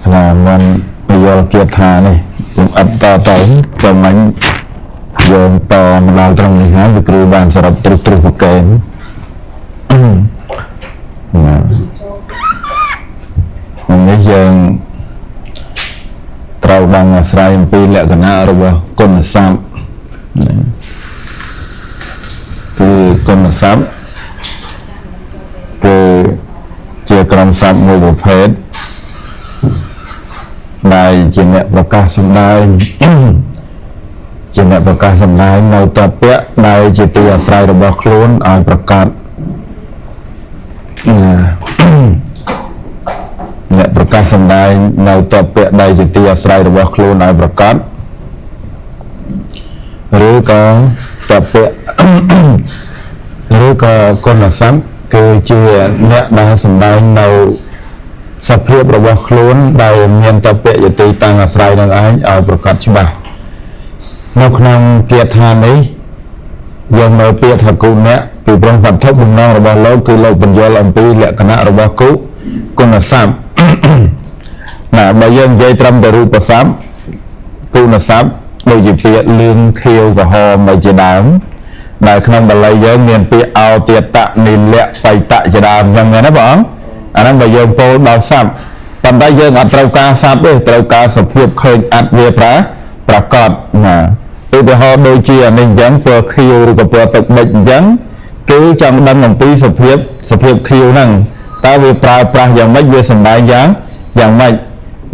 là mình bây giờ kiệt thà này cũng ấp to tới cho mình giờ to mà lao trong này hả được rồi bàn sẽ đọc trục trục một cái mình bây giờ trâu bằng sài pi lẹ cái nào rồi con sam thì con sam cái chia cầm sam người một hết này chỉ nè và ca sâm đai chỉ nè và ca sâm đai nơi tập vẽ này chỉ tia sài rồi bọc luôn aiประกาศnèประกาศสำได้ในตัวเปะใดจิตติอาศัยរបស់ខ្លួនឲ្យប្រកបឬក៏ตัวเปะឬក៏គុណសង្ឃគឺជាអ្នកដែលសម្ដែងនៅសភាពរបស់ខ្លួនដែលមានតពៈយតិតាំងអាស្រ័យនឹងឯងឲ្យប្រកបច្បាស់នៅក្នុងគាថានេះយើងនៅពាក្យថាគុណៈពីព្រមវត្ថុបំណងរបស់លោកគឺលោកបញ្យល់អំពីលក្ខណៈរបស់គុណសង្ឃណាបើយើងនិយាយត្រឹមតែរូបស័ព្ទគុណស័ព្ទដូចជាពាក្យលឿងខៀវក្រហមជាដើមដែលក្នុងបាលីយើងមានពាក្យអោទាតៈនិលៈបៃតៈជាដើមអញ្ចឹងណាបងអាហ្នឹងបើយើងពោលដល់ស័ព្ទប៉ុន្តែយើងអត់ត្រូវការស័ព្ទទេត្រូវការសភាពឃើញអត្តវាប្រកបណាឧទាហរណ៍ដូចជានេះអញ្ចឹងពណ៌ខៀវឬក៏ពណ៌ទឹកប៊ិចអញ្ចឹងគឺចង់ដឹងអំពីសភាពខៀវហ្នឹងតើវាប្រើប្រាស់យ៉ាងម៉េចវាសម្ដែងយ៉ាងម៉េច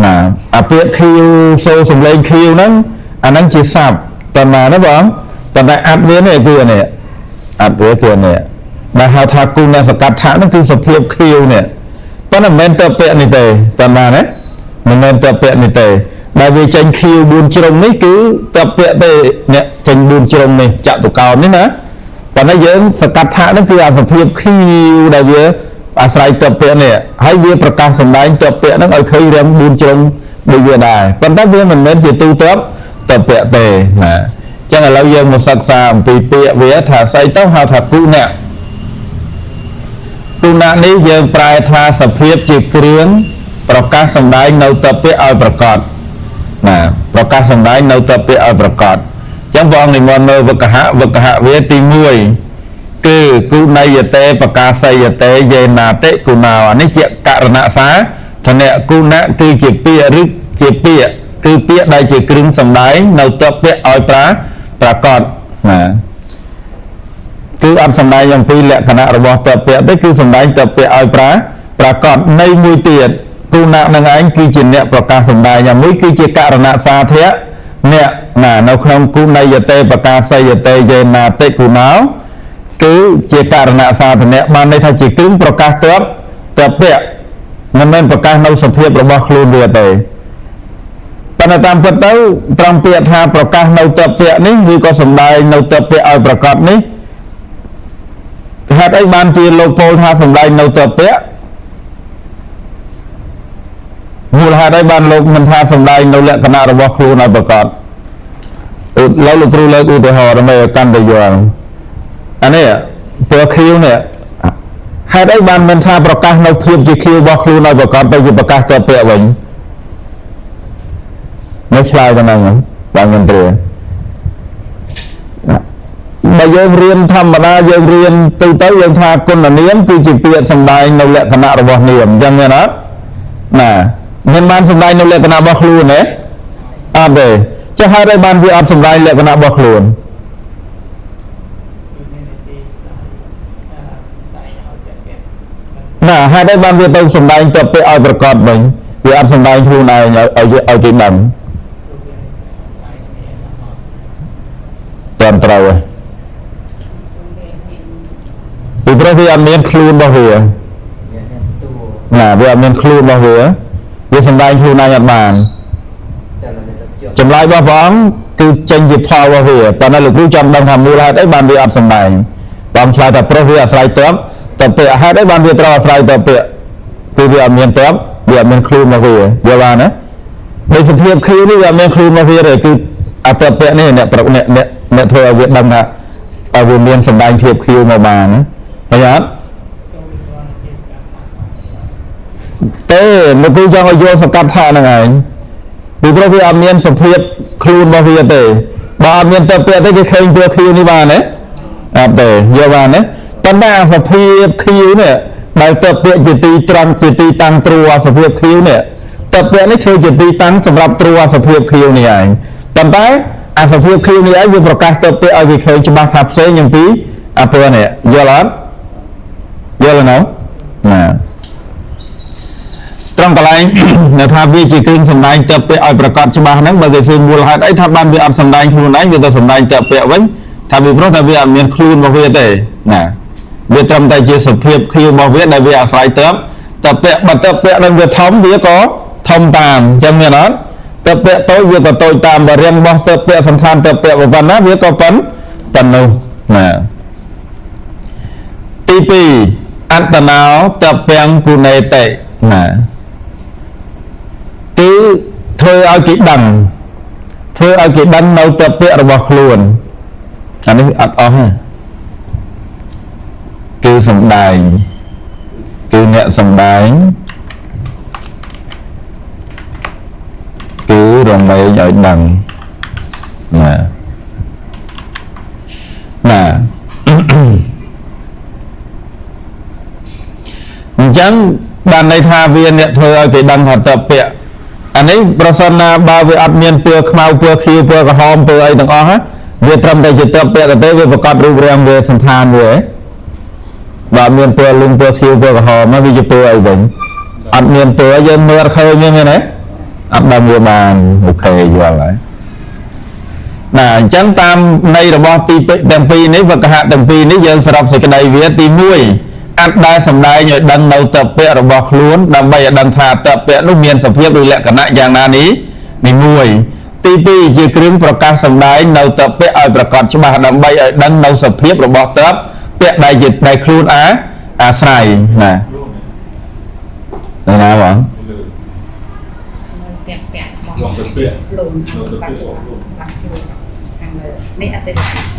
ណាអាពាក្យខៀវសូរសំឡេងខៀវហ្នឹងអាហ្នឹងជាស័ព្ទតើណាបងប៉ុន្តែអត្តវានេះគឺនេះអត្តវាគឺនេះដែលហៅថាគុណសកថាហ្នឹងគឺសភាពខៀវនេះប៉ុន្តែមិនមែនតើពាក្យនេះទេតើណាមិនមែនតើពាក្យនេះទេដែលវាចេញខៀវ4ជ្រុងនេះគឺតើពាក្យទេអ្នកចេញ4ជ្រុងនេះចតុកោណនេះណាប៉ុន្តែយើងសកថាហ្នឹងគឺអាសភាពខៀវដែលវាអាស្រ័យតើពាក្យនេះហើយវាប្រកាសសម្ដែងតើពាក្យហ្នឹងឲ្យឃើញរាង4ជ្រុងដូចវាដែរប៉ុន្តែវាមិនមែនជាទូទៅតើពាក្យទេណាចឹងឥឡូវយើងមកសិក្សាអំពីពាក្យវាថាស្អីទៅហៅថាគុណៈនេះយើងប្រែថាសភាពជាគ្រឿងប្រកាសសម្ដែងនៅតើពាក្យឲ្យប្រកបណាប្រកាសសម្ដែងនៅតើពាក្យឲ្យប្រកបចឹងព្រះអង្គនិមន្តនៅវកហៈវាទី1គឺគុណយតេបកាសយតេយេណាតិគុណោនេះជាករណសាធនៈគុណៈគឺជាពាក្យឬជាពាក្យគឺពាក្យដែលជាគ្រឿងសម្ដែងនៅតើពាក្យឲ្យប្រកបណាគឺអត់សម្ដែងអំពីលក្ខណៈរបស់តើពាក្យទេគឺសម្ដែងតើពាក្យឲ្យប្រកបនៃមួយទៀតគុណៈនឹងឯងគឺជាអ្នកប្រកាសសម្ដែងយ៉ាងមួយគឺជាករណសាធៈអ្នកណានៅក្នុងគុណយតេបកាសយតេយេណាតិគុណោគឺជាករណសាធនៈបានន័យថាជាគ្រឿងប្រកាសតើពាក្យមិនមែនប្រកាសនៅសភាពរបស់ខ្លួនវាទេប៉ុន្តែតាមពិតទៅត្រង់ពាក្យថាប្រកាសនៅតើពាក្យនេះឬក៏សម្ដែងនៅតើពាក្យឲ្យប្រកបនេះហេតុអីបានជាលោកពោលថាសម្ដែងនៅតើពាក្យមូលហេតុអីបានលោកមិនថាសម្ដែងនៅលក្ខណៈរបស់ខ្លួនឲ្យប្រកបលោកគ្រូលើកឧទាហរណ៍ដើម្បីឲ្យកាន់តែយល់អានេះពណ៌ខៀវនេះហេតុអីបានមិនថាប្រកាសនៅភាពជាខៀវរបស់ខ្លួនឲ្យប្រកបទៅជាប្រកាសតើពាក្យវិញមិនឆ្លើយទៅហ្នឹងបងមន្ត្រីបើយើងរៀនធម្មតាយើងរៀនទៅយើងថាគុណនាមគឺជាពាក្យសម្ដែងនៅលក្ខណៈរបស់នាមអញ្ចឹងមែនអត់ណាមិនបានសម្ដែងនៅលក្ខណៈរបស់ខ្លួនទេអត់ទេចុះហេតុអីបានវាអត់សម្ដែងលក្ខណៈរបស់ខ្លួនណាហេតុអីបានវាទៅសម្ដែងទៅពាក្យឲ្យប្រកបវិញវាអត់សម្ដែងខ្លួនឯងឲ្យគេដឹងតាមត្រូវពីព្រោះវាអត់មានខ្លួនរបស់វាណាវាអត់មានខ្លួនរបស់វាសម្ដែងខ្លួនឯងអត់បានចម្លើយរបស់ព្រះអង្គគឺចេញជាផលរបស់វាប៉ុន្តែលោកគ្រូចង់ដឹងថាមូលហេតុអីបានវាអត់សម្ដែងបងឆ្លើយថាព្រោះវាអាស្រ័យតើពាក្យហេតុអីបានវាត្រូវអាស្រ័យតើពាក្យគឺវាអត់មានតើវាអត់មានខ្លួនរបស់វាយល់បានណាដោយសភាពខៀវនេះវាអត់មានខ្លួនរបស់វាទេគឺអតពាក្យនេះអ្នកធ្វើឲ្យវាដឹងថាឲ្យវាមានសម្ដែងភាពខៀវមកបានឃើញអត់ ស tê nó cứ cho vô sập cắt thà này vì pro vi miền sập phiệt khuôn bao vi tê ba miền tập tê cái khay vừa kêu như bà đấy tê giờ bà đấy tận đa sập phiệt kêu này đại tập tê chỉ ti tăng trua sập phiệt kêu này tập tê này chơi chỉ ti tăng sậpรับtrua sập phiệt kêu này anh tận đa sập phiệt kêu này vừaประกาศtập tê ở cái khay cho bà tháp xe những tíตัวเนี่ยเยอะแล้วเยอะแล้วเนาะตรงกับอะไรเนี่ยถ้าวิจิตรสำนักเตะเปะเอาประกาศฉบับนั้นบางทีซึ่งมูลค่าไอ้ถ้าบ้านวิอัดสำนักครูไหนวิตสำนักเตะเปะไว้ถ้าวิเพราะถ้าวิอัดมีครูมาเวทเลยนะวิตรมใจเจสเพียบคิวมาเวทในวิอัดสายเตะเปะบัดเตะเปะนั้นวิท้องวิก็ทำตามจำเนี่ยนะเตะเปะโต้วิก็โต้ตามบริเวณบอสเตะเปะสำคัญเตะเปะวันนั้นวิก็ปันนู่นะទី2អត្តណោតពាំងគុណេតេណាគឺធ្វើឲ្យគេដឹងនៅតពាក្យរបស់ខ្លួនអានេះអត់អស់ទេគឺសំដែងគឺអ្នកសំដែងគឺរំលែកឲ្យដឹងណាអញ្ចឹងបានន័យថាវាអ្នកធ្វើឲ្យគេដឹងថាតពាក់អានេះប្រសិនណាបើវាអត់មានពណ៌ខ្មៅពណ៌ខៀវពណ៌ក្រហមពណ៌អីទាំងអស់វាត្រឹមតែជាតពាក់ទៅវាប្រកបរូបរាងវាសន្តានវាបើមានពណ៌លឹងពណ៌ខៀវពណ៌ក្រហមវាជាពណ៌អីវិញអត់មានពណ៌យើងមើលឃើញហ្នឹងណាអត់ដឹងវាបានអូខេយល់ហើយណាអញ្ចឹងតាមន័យរបស់ទីទាំងពីរនេះវគ្គហទាំងពីរនេះយើងសរុបសេចក្តីវាទី1អត់ដែលសម្ដែងឲ្យដឹងនៅតពាក្យរបស់ខ្លួនដើម្បីឲ្យដឹងថាតពាក្យនោះមានសភាពឬលក្ខណៈយ៉ាងណានេះមួយទី2ជាគ្រឿងប្រកាសសម្ដែងនៅតពាក្យឲ្យប្រកបច្បាស់ដើម្បីឲ្យដឹងនៅសភាពរបស់តពាក្យដែលខ្លួនអាស្រ័យណាណាបងពាក្យរបស់ខ្លួនបាត់ខាងលើនេះអតិថិ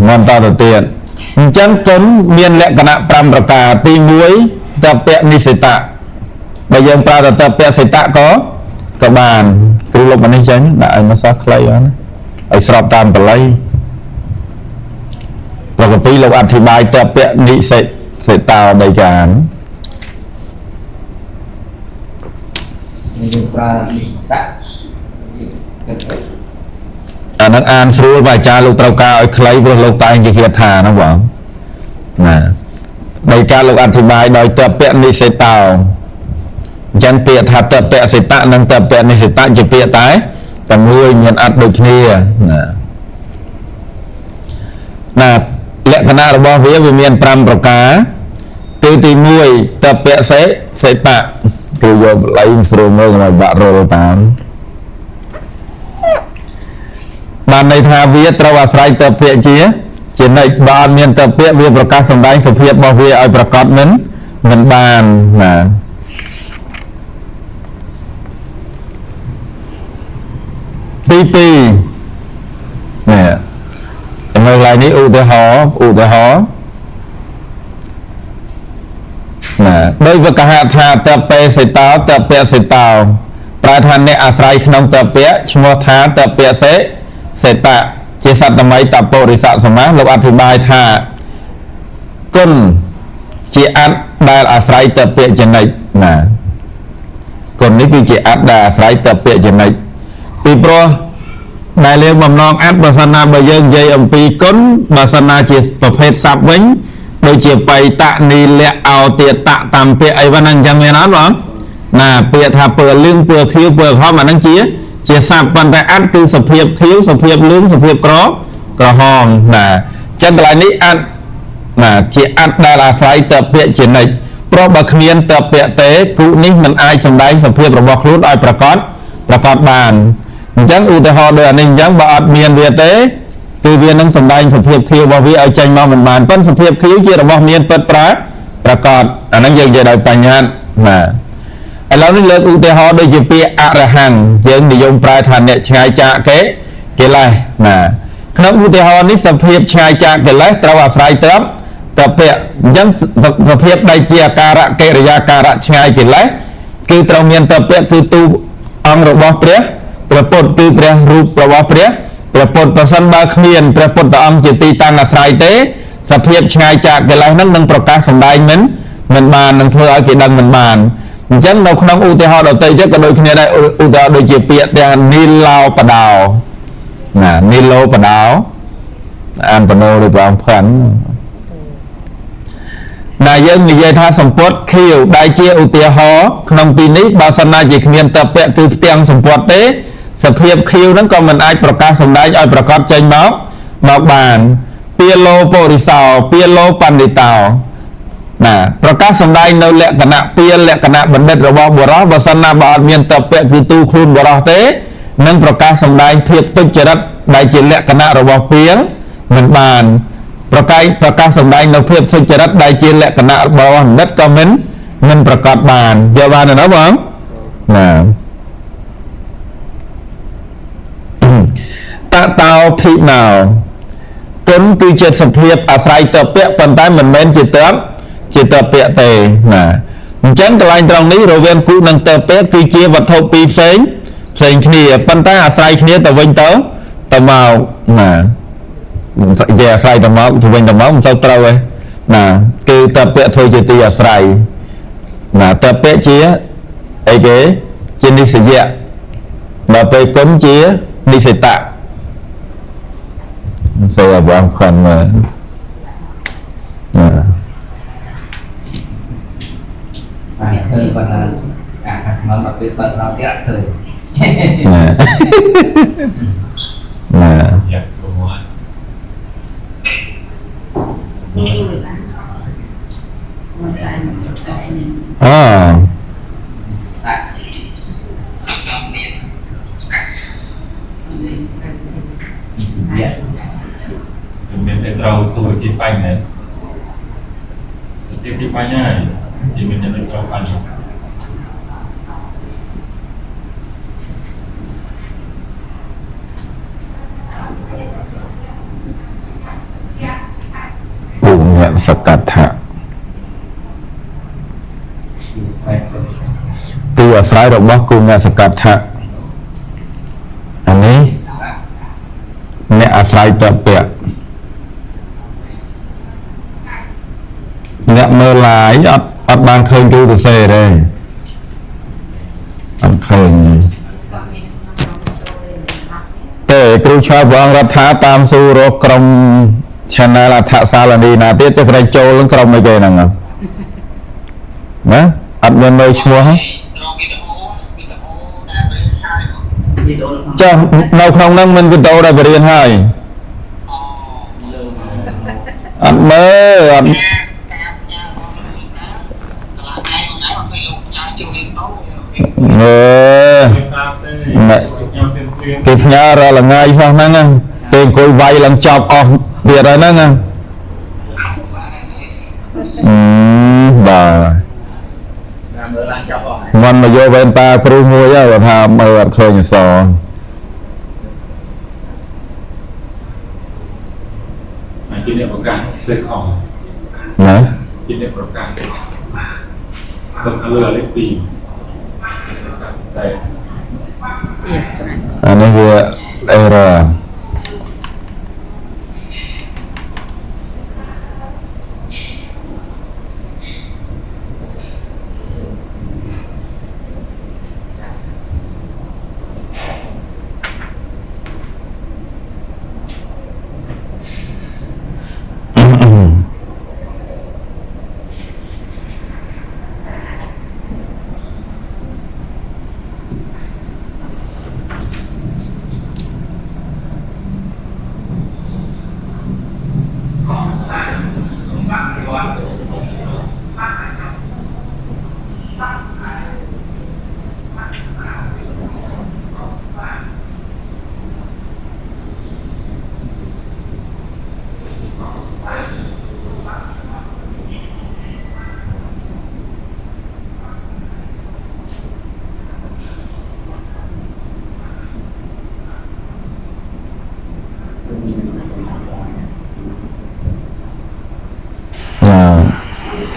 មិនតទៅទៀតអញ្ចឹងគុណមានលក្ខណៈ5ប្រការទី1តពាក្យនិសិតៈបើយើងប្រើតពាក្យសិតៈក៏បានគ្រូលុបនេះចឹងដាក់ឲ្យមកសោះខ្លីហ្នឹងឲ្យស្របតាមបល័យប្រកពីលោកអធិប្បាយតពាក្យនិសិតោដីកានយើងប្រើនិសិតៈអានឹងអានស្រួលបើអាចារ្យលោកត្រូវការឲ្យខ្លីព្រោះលោកតែងជាគាថាណាបងណាដោយការលោកអធិប្បាយដោយតពាក្យនិសិតោអញ្ចឹងពាក្យថាតពាក្យសិតៈនិងតពាក្យនិសិតៈជាពាក្យតែមួយមានអត្ថដូចគ្នាណាលក្ខណៈរបស់វាមាន5ប្រការគឺទី1តពាក្យសិតៈគឺយកបល័យស្រួលមើលឲ្យបាក់រលតាមបានន័យថាវាត្រូវអាស្រ័យតពាក្យជានិច្ចបើអត់មានតពាក្យវាប្រកាសសម្ដែងសភាពរបស់វាឲ្យប្រកបមិនបានណាទី2នេះនៅឡើយនេះឧទាហរណ៍ណាដោយវកហថាតពេសិតោតពាក្យសិតោប្រែថាអ្នកអាស្រ័យក្នុងតពាក្យឈ្មោះថាតពាក្យសេតៈជាសត្វមីតពុរិស័កសមាសលោកអធិប្បាយថាគុណជាអត្តដែលអាស្រ័យតពាក្យចនិចណាគុណនេះគឺជាអត្តដែលអាស្រ័យតពាក្យចនិចពីព្រោះដែលលើបំណងអត្តបើសិនណាបើយើងនិយាយអំពីគុណបើសិនណាជាប្រភេទស័ព្ទវិញដូចជាបៃតនីលៈអោទាតៈតាមពាក្យអីហ្នឹងអញ្ចឹងមានអត់បងណាពាក្យថាពើលឿងពើខៀវពើក្រហមអាហ្នឹងជាស័ព្ទប៉ុន្តែអត្តគឺសភាពខៀវសភាពលឿងសភាពក្រហមណាចឹងកន្លែងនេះអត្តណាជាអត្តដែលអាស្រ័យតពាក្យជានិច្ចព្រោះបើគ្មានតពាក្យទេគូនេះមិនអាចសម្ដែងសភាពរបស់ខ្លួនឲ្យប្រកបបានអញ្ចឹងឧទាហរណ៍ដូចអានេះអញ្ចឹងបើអត់មានវាទេគឺវានឹងសម្ដែងសភាពខៀវរបស់វាឲ្យចេញមកមិនបានប៉ុន្តែសភាពខៀវជារបស់មានពិតប្រកបអាហ្នឹងយើងនិយាយដោយបញ្ញត្តិណាឥឡូវនេះលើកឧទាហរណ៍ដូចជាពាក្យអរហង្គយើងនិយមប្រើថាអ្នកឆ្ងាយចាកគេលេសណា ក្នុងឧទាហរណ៍នេះសភាពឆ្ងាយចាកកិលេសត្រូវអាស្រ័យទៅពាក់អញ្ចឹងសភាពដែលជាអាការៈកិរិយាការៈឆ្ងាយកិលេសគឺត្រូវមានទៅពាក់គឺទូអង្គរបស់ព្រះពុទ្ធគឺព្រះរូបរបស់ព្រះពុទ្ធប្រសិនបើគ្មានព្រះពុទ្ធអង្គជាទីតាំងអាស្រ័យទេសភាពឆ្ងាយចាកកិលេសនឹងប្រកាសសម្ដែងមិនបាននឹងធ្វើឲ្យគេដឹងមិនបានអញ្ចឹងនៅក្នុងឧទាហរណ៍ដទៃទៀតក៏ដូចគ្នាដែរឧទាហរណ៍ដូចជាពាក្យទាំងនីឡោបដោណានីឡូបដោអានបណោដូចបងផាន់ណាយើងនិយាយថាសម្ពត់ខៀវដែលជាឧទាហរណ៍ក្នុងទីនេះបើសិនណាជាគ្មានតពៈគឺផ្ទាំងសម្ពត់ទេសភាពខៀវហ្នឹងក៏មិនអាចប្រកាសសម្ដែងឲ្យប្រកបចេញមកបានពាលោពុរិសោពាលោបណ្ឌិតោណាប្រកាសសម្ដែងនៅលក្ខណៈពាលលក្ខណៈបណ្ឌិតរបស់បុរសបើសិនណាបើអត់មានតពៈគឺទូខ្លួនបុរសទេនឹងប្រកាសសម្ដែងភាពទុច្ចរិតដែលជាលក្ខណៈរបស់ពាលមិនបានប្រកាសសម្ដែងនៅភាពសុចរិតដែលជាលក្ខណៈរបស់បណ្ឌិតក៏មិនប្រកបបានយល់បានទេណាបងណាតតោភិណោគុណគឺជាសភាពអាស្រ័យតពៈប៉ុន្តែមិនមែនជាតពៈទេណាអញ្ចឹងកន្លែងត្រង់នេះរវាងគុនិងតពៈគឺជាវត្ថុពីរផ្សេងគ្នាប៉ុន្តែអាស្រ័យគ្នាទៅវិញទៅមកណានិយាយអាស្រ័យទៅមកទៅវិញទៅមកមិនសូវត្រូវទេណាគឺតពៈធ្វើជាទីអាស្រ័យណាតពៈជាអីគេជានិស្សយៈដល់ពេលគុណជានិសិតៈសូវបងខំណាឃើញប៉ុណ្ណាអាខ្មៅមកពេលបើដល់ទៀតឃើញណាយ៉ាប្រមូលអូមានតែត្រូវសួរទីបាញ់ណាទីបាញ់ហើយទីមានតែត្រូវបាញ់ពុញ្ញសកថៈទីអាស្រ័យរបស់គុញ្ញសកថៈអានេះអ្នកអាស្រ័យតពៈអ្នកមើលឡាយអត់បានឃើញទូទៅសេទេអត់ឃើញទេគ្រូឆ្លើយព្រះអង្គរដ្ឋាតាមស៊ូរកក្រុម channel អថសាលានីណាទៀតទៅក្រែងចូលនឹងក្រុមអីគេហ្នឹងណាអត់មានមើលឈ្មោះចានៅក្នុងហ្នឹងមានវីដេអូដែលបរៀនហើយអត់មើលអត់គេផ្ញើរាល់ថ្ងៃសោះហ្នឹងគេអង្គុយវាយឡើងចប់អស់ទៀតហើយហ្នឹងបាទមិនមកយកវ៉ែនតាគ្រូមួយហើយថាមើលអត់ឃើញអសជាអ្នកប្រកាសសេខំណាជាអ្នកប្រកាសទៅលើលេខ2តែអានេះវាអេរ៉ា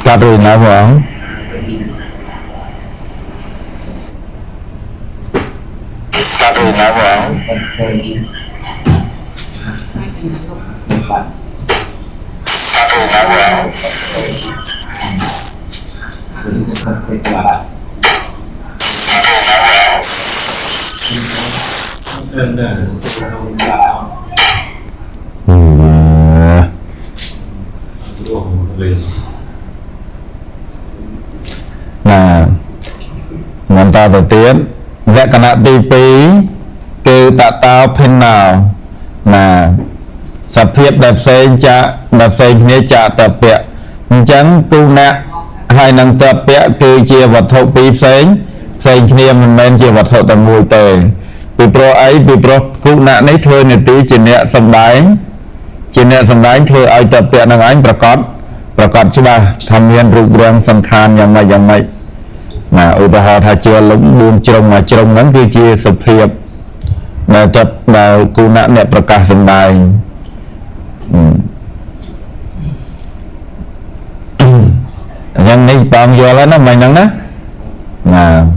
កាត់រួចណាបងកាត់រួចណាបង បាត់ កាត់រួចណាបង ទៅបាត់ បន្តទៅទៀតលក្ខណៈទី2គឺតតោភិណោណាសភាពដែលផ្សេងចាក់ដែលផ្សេងគ្នាចាក់តពៈអញ្ចឹងគូណៈហើយនឹងតពៈគឺជាវត្ថុពីរផ្សេងគ្នាមិនមែនជាវត្ថុតែមួយទេពីព្រោះអីពីព្រោះគូណៈនេះធ្វើនាទីជាអ្នកសម្ដែងធ្វើឲ្យតពៈនឹងឯងប្រកបច្បាស់ថាមានរូបរាងសង្ខារយ៉ាងម៉េចណាឧទាហរណ៍ថាជាលំ4ជ្រុងមួយជ្រុងហ្នឹងគឺជាសភាពដែលគូណៈអ្នកប្រកាសសម្ដែងយ៉ាងនេះបងយល់ហើយណាមិនហ្នឹងណា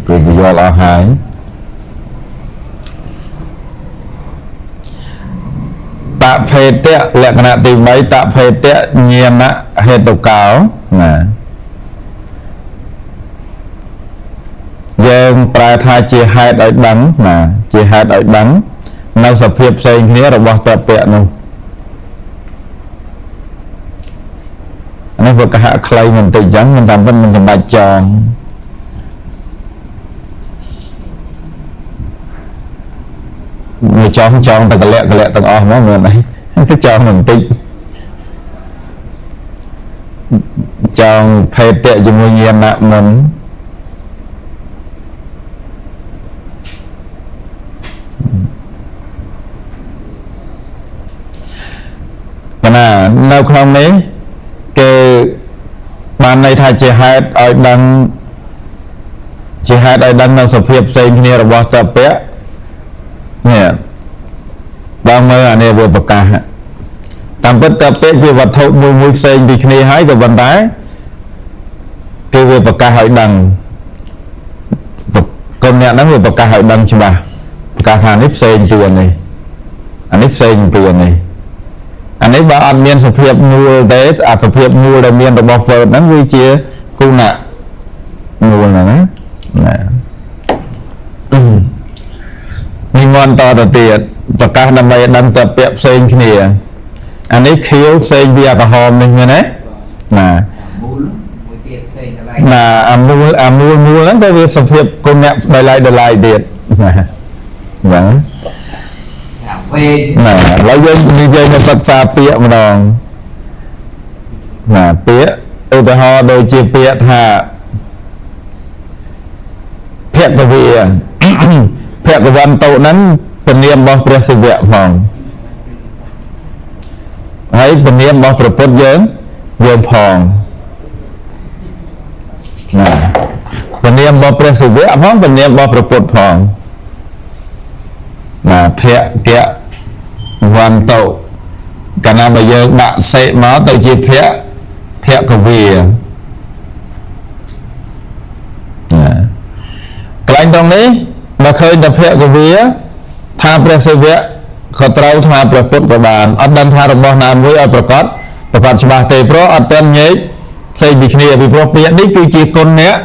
គឺយល់អស់ហើយតភេទៈលក្ខណៈទី3តភេទៈញាណហេតុកោណាយើងប្រែថាជាហេតុឲ្យដឹងណាជាហេតុឲ្យដឹងនៅសភាពផ្សេងគ្នារបស់តពៈនោះនេះវាកហខ្លីមិនតិចចឹងមិនតាមពិតមិនសម្បាច់ចងចងតែកលៈទាំងអស់មកមិនអីគឺចងមិនតិចចងភេទៈជាមួយញាណមុនណានៅក្នុងនេះគេបានន័យថាជាហេតុឲ្យដឹងនៅសភាពផ្សេងគ្នារបស់តពៈនេះបងមើលអានេះវាប្រកាសតាមពិតតពៈជាវត្ថុមួយផ្សេងពីគ្នាហើយក៏ប៉ុន្តែគេវាប្រកាសឲ្យដឹងកុំអ្នកហ្នឹងវាប្រកាសឲ្យដឹងច្បាស់ប្រកាសថានេះផ្សេងពីអានេះអានេះផ្សេងពីអានេះអានេះបើអត់មានសភាពមូលទេអាសភាពមូលដែលមានរបស់ word ហ្នឹងវាជាគូណៈមូលហ្នឹងណានិមន្តតទៅទៀតប្រកាសដើម្បីឲ្យដឹងតពៈផ្សេងគ្នាអានេះខៀវផ្សេងពីអាក្រហមនេះមែនទេណាមូលមួយទៀតផ្សេងដែរណាអាមូលហ្នឹងទៅវាសភាពគូណៈដោយឡែកទៀតណាហ្នឹងពេលណាឥឡូវយើងនិយាយមកសិក្សាពាក្យម្ដងណាពាក្យឧទាហរណ៍ដូចជាពាក្យថាភគវាភគវន្តោហ្នឹងពនាមរបស់ព្រះសិវៈផងហើយពនាមរបស់ព្រះពុទ្ធយើងផងណាពនាមរបស់ព្រះសិវៈផងពនាមរបស់ព្រះពុទ្ធផងណាភគវន្តោកាលណាបើយើងដាក់សេមកទៅជាភគវាកន្លែងត្រង់នេះបើឃើញតែភគវាថាព្រះសិវៈក៏ត្រូវថាព្រះពុទ្ធក៏បានអត់ដឹងថារបស់ណាមួយឲ្យប្រកបច្បាស់ទេព្រោះអត់ទាន់ញែកផ្សេងពីគ្នាពីព្រោះពាក្យនេះគឺជាគុណអ្នក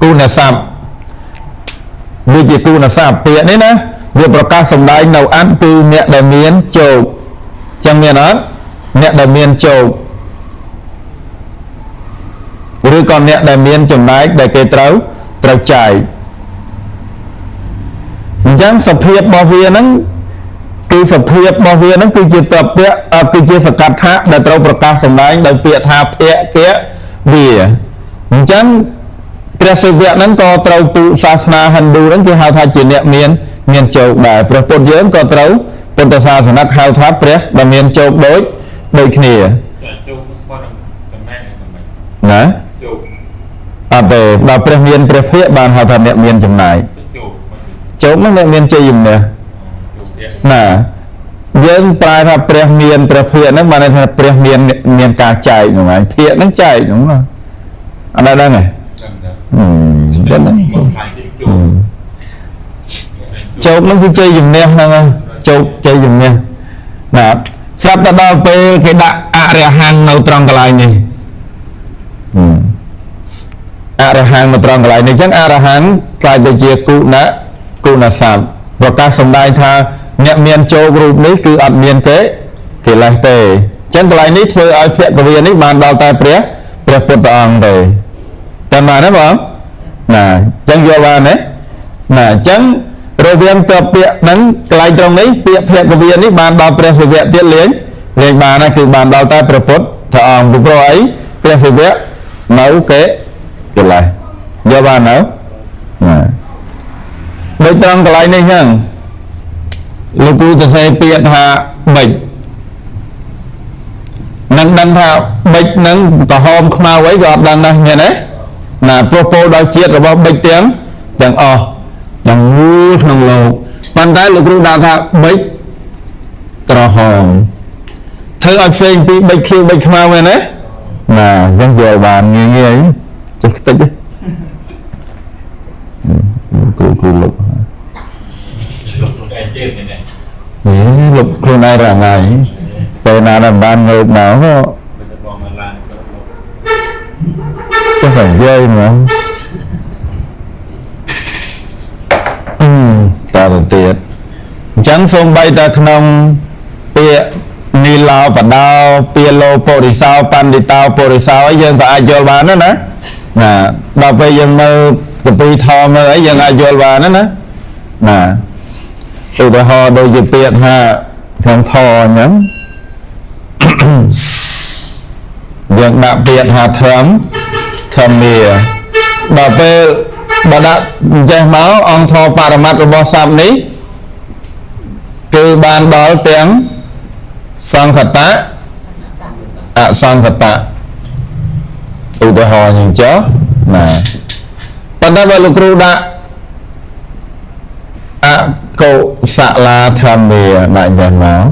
គូណស័ព្ទវាជាគូណស័ព្ទពាក្យនេះណាវាប្រកាសសម្ដែងនៅអន្តគឺអ្នកដែលមានជោគចឹងមានអត់អ្នកដែលមានជោគឬក៏អ្នកដែលមានចំណែកដែលគេត្រូវចែកអញ្ចឹងសភាពរបស់វាហ្នឹងគឺសភាពរបស់វាហ្នឹងគឺជាតពៈគឺជាសកថាដែលត្រូវប្រកាសសម្ដែងដោយពាក្យថាភគវាអញ្ចឹងព្រះសិវៈហ្នឹងក៏ត្រូវពុទ្ធសាសនាហិណ្ឌូហ្នឹងគេហៅថាជាអ្នកមានជោគដែរព្រះពុទ្ធយើងក៏ត្រូវពុទ្ធសាសនាហៅថាព្រះដែលមានជោគដូចគ្នាជោគស្មើនឹងតំណែងណាអត់ទេដល់ព្រះមានព្រះភ័ក្ត្របានហៅថាអ្នកមានចំណាយជោគហ្នឹងអ្នកមានជ័យជំនះណាយើងប្រែថាព្រះមានព្រះភ័ក្ត្រហ្នឹងបានន័យថាព្រះមានការចែកហ្នឹងហើយភ័ក្ត្រហ្នឹងចែកហ្នឹងណា anh đã đây này rất đấy chụp nó cứ chơi dùm nè chụp chơi dùm nè nè sắp ta đo cái đã ra hàng nấu tròn cái lại này ra hàng mà tròn cái lại này chắc ra hàng cái từ chia cụ nã sạp và các sông đai tha nhận miền châu group này cứ ăn miền kế thì lại tệ chẳng cái lại này thôi ai phép của viên này bàn đào tay pré bột tàng về tên mà nó không nè chẳng vô vào đấy nè chẳng rồi viên tập bịa nắng lại trong đấy bịa phép của viên này bàn đào pré sự viện tiết liếng liền bàn này cứ bàn đào tay pré bột tàng của pro ấy pré sự viện nấu kế thì lại vô vào nấu nè bây trong cái lại này nhá lúc tôi sẽ bịa thà bệnh nâng đăng thà bệnh nâng có hôm khmao ấy gọt đăng này nghe đấy là propos đôi chiết rồi bao bệnh tiếng chẳng chẳng ngu thằng lô bàn tay lúc tôi đào thà bệnh trò hồn thấy anh xem bị bệnh khiêu bệnh khmao này đấy là dân vừa bàn nghe ấy chắc tích đấy cụ lục lụcខ្លួនឯងរាថ្ងៃពេលណាដែលបានងើបមកចុះតែនិយាយហ្មងតទៅទៀតអញ្ចឹងសូម្បីតែក្នុងពាក្យនីឡោបដោពាក្យលោពុរិសោបណ្ឌិតោពុរិសោអីយើងក៏អាចយល់បានដែរណាដល់ពេលយើងមើលកពីធម៌មើលអីយើងអាចយល់បានណាណាឧទាហរណ៍ដូចជាពាក្យថាក្នុងធម៌អញ្ចឹងយើងដាក់ពាក្យថាធម្មាដល់ពេលបើដាក់ចេះមកអង្គធម៌បរមត្តរបស់សត្វនេះគឺបានដល់ទាំងសង្ខតៈអសង្ខតៈឧទាហរណ៍អញ្ចឹងណាប៉ុន្តែបើលោកគ្រូដាក់កុសលាធម្មាដាក់យ៉ាងមក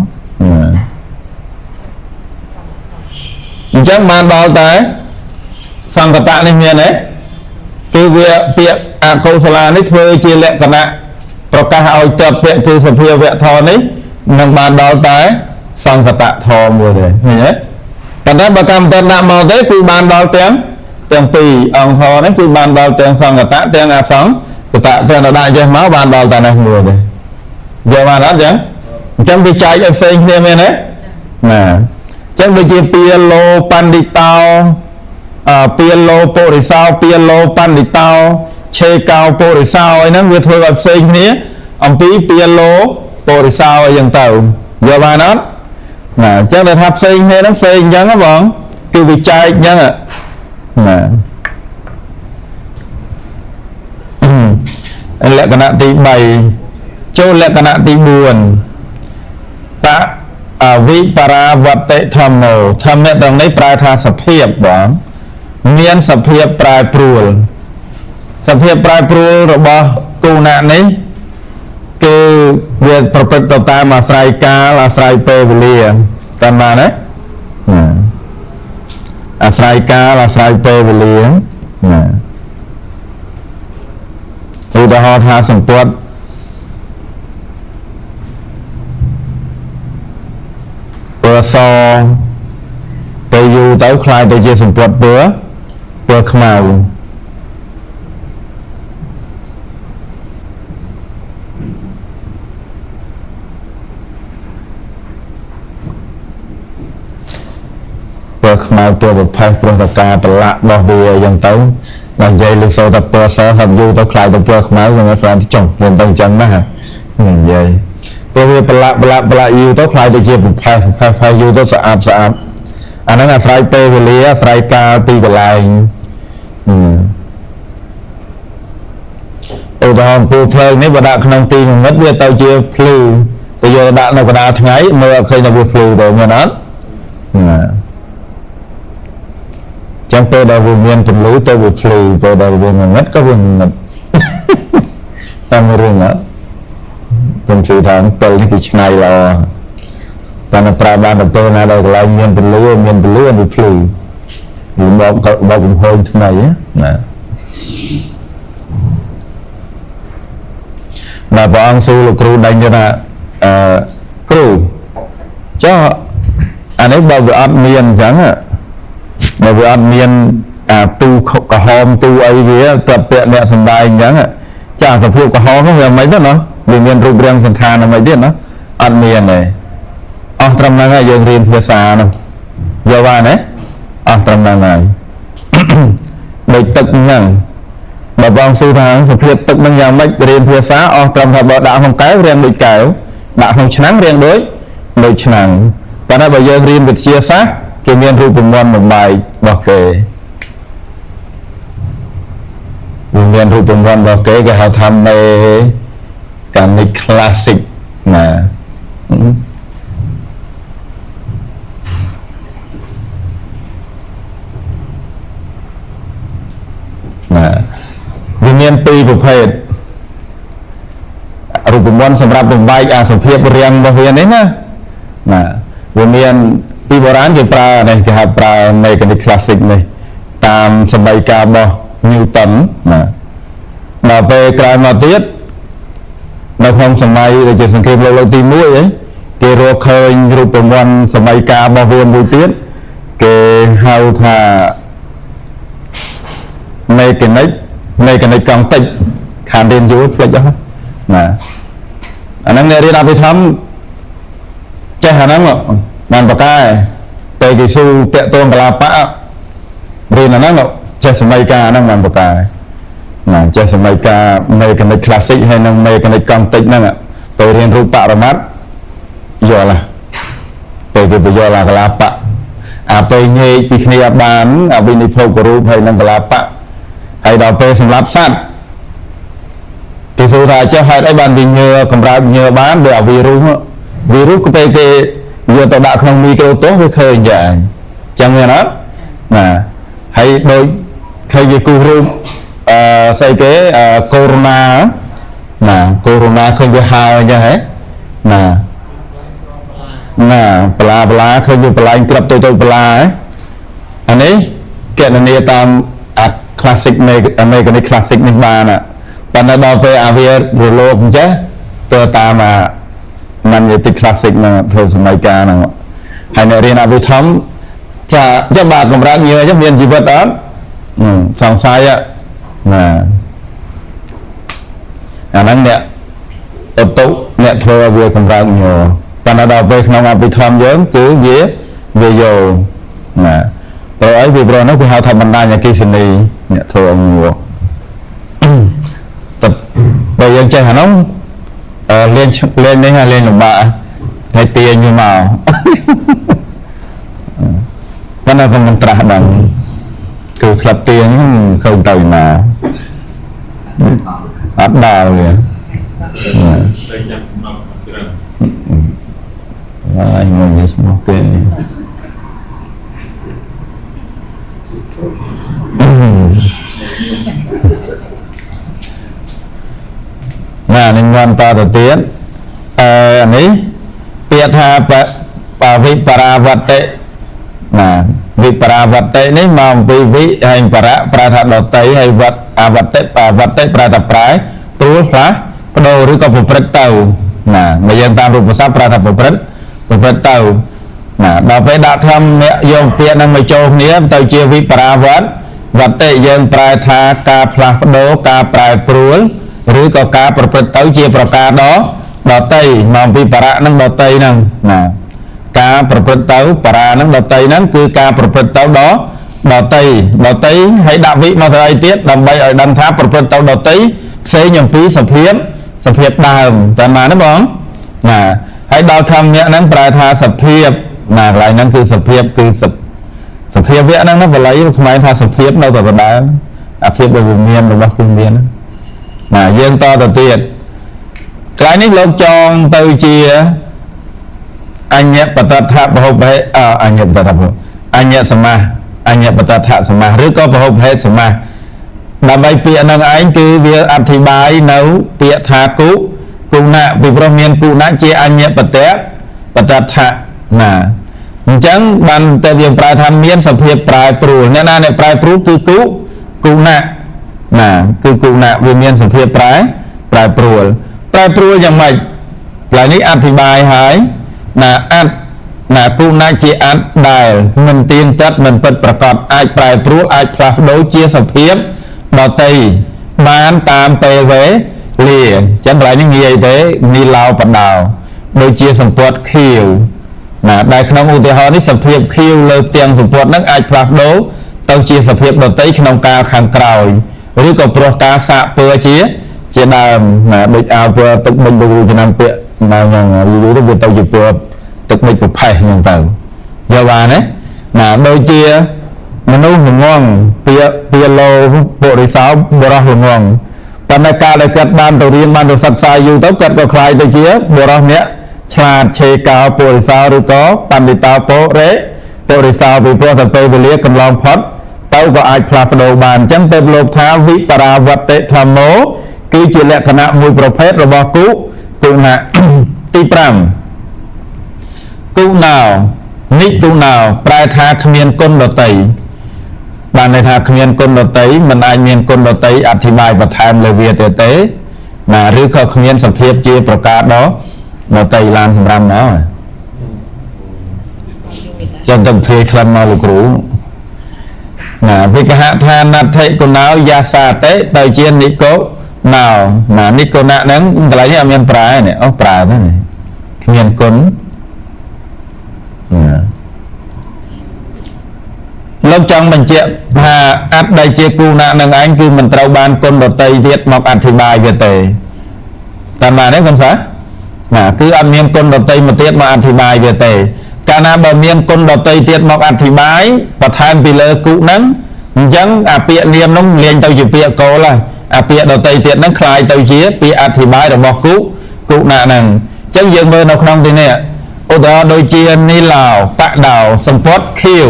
អញ្ចឹងបានដល់តែសង្កតៈនេះមានទេគឺវាពាក្យអកុសលានេះធ្វើជាលក្ខណៈប្រកាសឲ្យទៅពាក្យជាសភាវៈធម៌នេះនឹងបានដល់តែសង្កតៈធម៌មួយទេឃើញទេប៉ុន្តែបើកម្មតដាក់មកទេគឺបានដល់ទាំងពីរអង្គធម៌នេះគឺបានដល់ទាំងសង្កតៈទាំងអសង្កតៈទាំងដាក់ចេះមកបានដល់តែនេះមួយទេយកបានអត់ចឹងអញ្ចឹងវាចែកឲ្យផ្សេងគ្នាមែនទេណាអញ្ចឹងដូចជាពាលោបណ្ឌិតោពាលោពុរិសោពាលោបណ្ឌិតោឆេកោពុរិសោអីហ្នឹងវាធ្វើឲ្យផ្សេងគ្នាអំពីពាលោពុរិសោអីចឹងទៅយកបានអត់ណាអញ្ចឹងតែថាផ្សេងគ្នាហ្នឹងផ្សេងអញ្ចឹងហ៎បងគឺវាចែកអញ្ចឹងណាលក្ខណៈទី3ចូលលក្ខណៈទី4តវិបរាវតិធម្មោធម្មៈត្រង់នេះប្រែថាសភាពបងមានសភាពប្រែប្រួលរបស់គូណៈនេះគឺវាប្រព្រឹត្តទៅតាមអាស្រ័យកាលអាស្រ័យពេលវេលាតាមបានណាអាស្រ័យកាលអាស្រ័យពេលវេលាឧទាហរណ៍ថាសម្ពត់ពណ៌សទៅយូរទៅคล้ายទៅជាសម្ពត់ពណ៌ខ្មៅខ្មៅពណ៌ប្រផេះព្រោះតែការប្រឡាក់របស់វាអញ្ចឹងទៅដល់និយាយលើសូតែពណ៌សហើយយូរទៅខ្លាយទៅពណ៌ខ្មៅហ្នឹងស្អាតចុះមិនទៅអញ្ចឹងណានិយាយព្រោះវាប្រឡាក់យូរទៅខ្លាយទៅជាប្រផេះយូរទៅស្អាតអាហ្នឹងអាស្រ័យពេលវេលាអាស្រ័យកាលទីកន្លែងឧទាហរណ៍ពូភ្លើងនេះបើដាក់ក្នុងទីងងឹតវាទៅជាភ្លឺទៅយកដាក់នៅកណ្ដាលថ្ងៃមើលអត់ឃើញថាវាភ្លឺទៅមែនអត់ចាំពេលដែលវាមានពន្លឺទៅវាភ្លឺពេលដែលវាងងឹតក៏វាងងឹតតាមរឿងណាខ្ញុំជឿថាពេលនេះគឺឆ្នៃល្អតែប្រើបានទៅពេលណាដល់កន្លែងមានពន្លឺវាភ្លឺ บอกผมhơi thế này á mà vợ ông su là kêu đánh cho là kêu cho anh ấy bảo vợ ăn miên chẳng ạ mà vợ ăn miên tu cả hôm tu ấy với tập luyện lẹ sầm bài chẳng ạ chả sập phiêu cả hôm nó về mấy đó nó vì miên rụp riêng sân thàn là mấy tiếng nó ăn miên này trong năng ai dùng riêng phía xa đâu giờ vào đấy trong năng này để tực nhằng bà vong sư tháng sập phiêu tực năng nhằng mấy riêng phía xa trong thà bà đã không cái riêng bị kéo đã không chán riêng đối đôi chán và nó bây giờ riêng việc chia sát cái miên rụp môn một bài vào kề miên rụp môn vào kề cái họ tham mê cả cái classic màวิญญาณปีประเภทรูปมนต์สำหรับบ่มใบสมเพียบเรียงบริเวณนี้นะวิญญาณปีโบราณจะปลาในจะหาปลาในกันในคลาสสิกเลยตามสมัยกาบนิวตันมาไปกลายมาเทียบในความสมัยเราจะสังเกตเราตีมุ้ยเกโรเคยรูปมนต์สมัยกาบเวียนบุเทียบเกเฮาธาในกันในกองติดขานเรียนอยู่เพื่อจะอันนั้นเนี่ยเรียนเอาไปทำใจหานั้นหรอกมันปากกาไปกิสูเตะตัวกลาปะเรียนอันนั้นหรอกใจสมัยกานั่งมันปากกาใจสมัยกาในกันในคลาสสิกให้นั่งในกันในกองติดนั่นไปเรียนรูปะระมัดย่อละไปย่อละกลาปะไปเงยปีขณีบานไปในโพกรูปให้นั่งกลาปะให้ดาวเปสำหรับสัตว์ที่สุดท้ายจะให้ได้บานวิญญาณกำลังเงยบ้านโดยวีรุสก็ไปเกยเยอะต่อดาขนมมีเกลียวโต้ก็เคยใหญ่จังเลยนะให้โดยเคยกูรูใส่เกยโคโรนาเคยจะหายยังไงปลาเคยจะปลากลับตัวปลาอันนี้แกะเนี่ยตามคลาสสิกในอเมริกันในคลาสสิกในบ้านตอนนั้นเราไปอาเวียร์โลกใช่ตัวตามมันจะติดคลาสสิกนะเธอสมัยกาลนะให้ในเรียนอาวิธรรมจะบาดกำลังเยอะจะเรียนชีวิตอ่ะสองสายอันนั้นเนี่ยตุ๊เนี่ยเธอเวียกำลังเยอะตอนนั้นเราไปขนมอาวิธรรมเยอะจื้อเวียโยตัวไอ้วิบรอนนั่นคือเขาทำบรรดาอย่างกิษณีเนี่ยเธอเอางัวแต่โดยยังใจหาน้องเล่นนี่ฮะเล่นหนุ่มบ้าในเตียงอยู่มาเพราะนั่นก็มันตราดังคือสลับเตียงเคยต่อยมาอัดดาวเลยไอ้เงี้ยสมองเตะในวันต่อเตียนอันนี้เปียธาวิปราวัตเตวิปราวัตเตนี้มองวิให้ปราธาดอเตให้วัตวัตเตปราธาปลายตัวพระกระโดหรือกับประเตามายังตามรูปทรัพย์ปราธาประเตาเราไปดักทำเนี่ยโยมเปียนั่งไม่โจกเนี้ยเตาเจียวิปราวัตเตยังปลายธากาพลาฟโดกาปลายปลุยหรือก็การประพฤติเต้าเจียประกาศดอเตยมองปีปรานั่งดอเตยนั่งการประพฤติเต้าปรานั่งดอเตยนั่นคือการประพฤติเต้าดอเตยให้ดับวิมาเท่าไรเตี้ยดำใบở đằng thápประพฤติเต้าดอเตยเสียอย่างปีสเพียบดาวแต่มานะบ้องให้ดาวทำเนี่ยนั่งปลายทาสเพียบอะไรนั่นคือสเพียบคือสเพียบเวนั่งนั่งอะไรทำไมทาสเพียบเราแต่ก็ได้เพียบโดยวิญญาณโดยว่าคุณเรียนยังต่อเตียดกลายนี้ลงจองตือเจียอันเนี้ยปฏิทัพพหุเพอันเนี้ยปฏิทัพอันเนี้ยสมาอันเนี้ยปฏิทัพสมาหรือก็พหุเพสมาดำไปเปียนังไอ้คือเวียอธิบายเนื้อเปียธากุนะวิปรมีนกุนะเจียอันเนี้ยปฏิทัพ chẳng ban tờ việc prai tham miên sập hiệp prai pru nên là này prai pru cứ cụ nạ cứ cụ nạ vì miên sập hiệp prai pruอย่างไรหลายนี้อธิบายหายน่ะกูน่าจะอัดได้มันตีนจัดมันเปิดประกอบไอ้ปลายปลุกไอ้พลาสโดเชียสเพียบดอตีบ้านตามเปเวเลี่ยจังไรนี่เงี้ยเต้มีลาวปัดดาวโดยเชียสัมปวดคิวน่ะได้ขนมอุติหอนี่สเพียบคิวเลยเตียงสัมปวดนักไอ้พลาสโดเต้าเชียสเพียบดอตีขนมกาขังกราวหรือก็โปรกาสะเปอเชียดามน่ะโดยเอาเปอตุกบังดูจะนำเปะมาอย่างรู้ตัวเต้าจะเปอตึกไม่ปลุกไผ่อย่างต่างเยาวานะน่ะโดยเชียมนุษย์หงงเปียโลโปริสาวบรหงงปนกาได้จัดบ้านตัวเรียนบ้านตัวสัตย์สายอยู่ต้องจัดก็คลายตัวเชียบรเนี้ยชาติเชกาโปริสาวหรือก็ปันติตาโปเรโปริสาวไปพวกสัตว์ไปเรียกกำลังพัดเต้าก็อาจพลาสโดบานจังเต็มโลกท้าวิปราวัตเตธรรมโมคือจิเลขณะมวยประเภทระบกุณะตีปรัมกูนาวนิกูนาวปลายทาขมีนก้นดไตบางในทาขมีนก้นดไตมันอาจมีนก้นดไตอธิบายประธานเลยเวียเตน่ะหรือเขาขมีนสัมเพียบเจประกาศเนาะดไตลานสำรันเนาะจนต้องเทคลำมาลูกรู้น่ะวิกหะทานัทเทกูนาวยาซาเตเตเจียนนิโกนาวน่ะนิโกนะนั้นอะไรนี่มีนปลายเนี่ยปลายนั่นเองขมีนก้นเราจังมันเจ็บหาอัดได้เจกูนะนังอันคือมันเต้าบานคนดไตเวียดมาอธิบายเวเตแต่มาได้กันซะคืออันเมียนคนดไตมาเทียดมาอธิบายเวเตการนาบะเมียนคนดไตเทียดมาอธิบายประธานไปเลยกูนั้นยังเปียเนียมน้องเรียนเต้าอยู่เปียโกละเปียดไตเทียดนั้นคลายเต้าเจี๊ยเปียอธิบายเราบอกกูนะนังจังยังเมื่อนกน้องทีเนี่ยโอ้โดยเจียนนี่เหล่าปะดาวสมปดคิว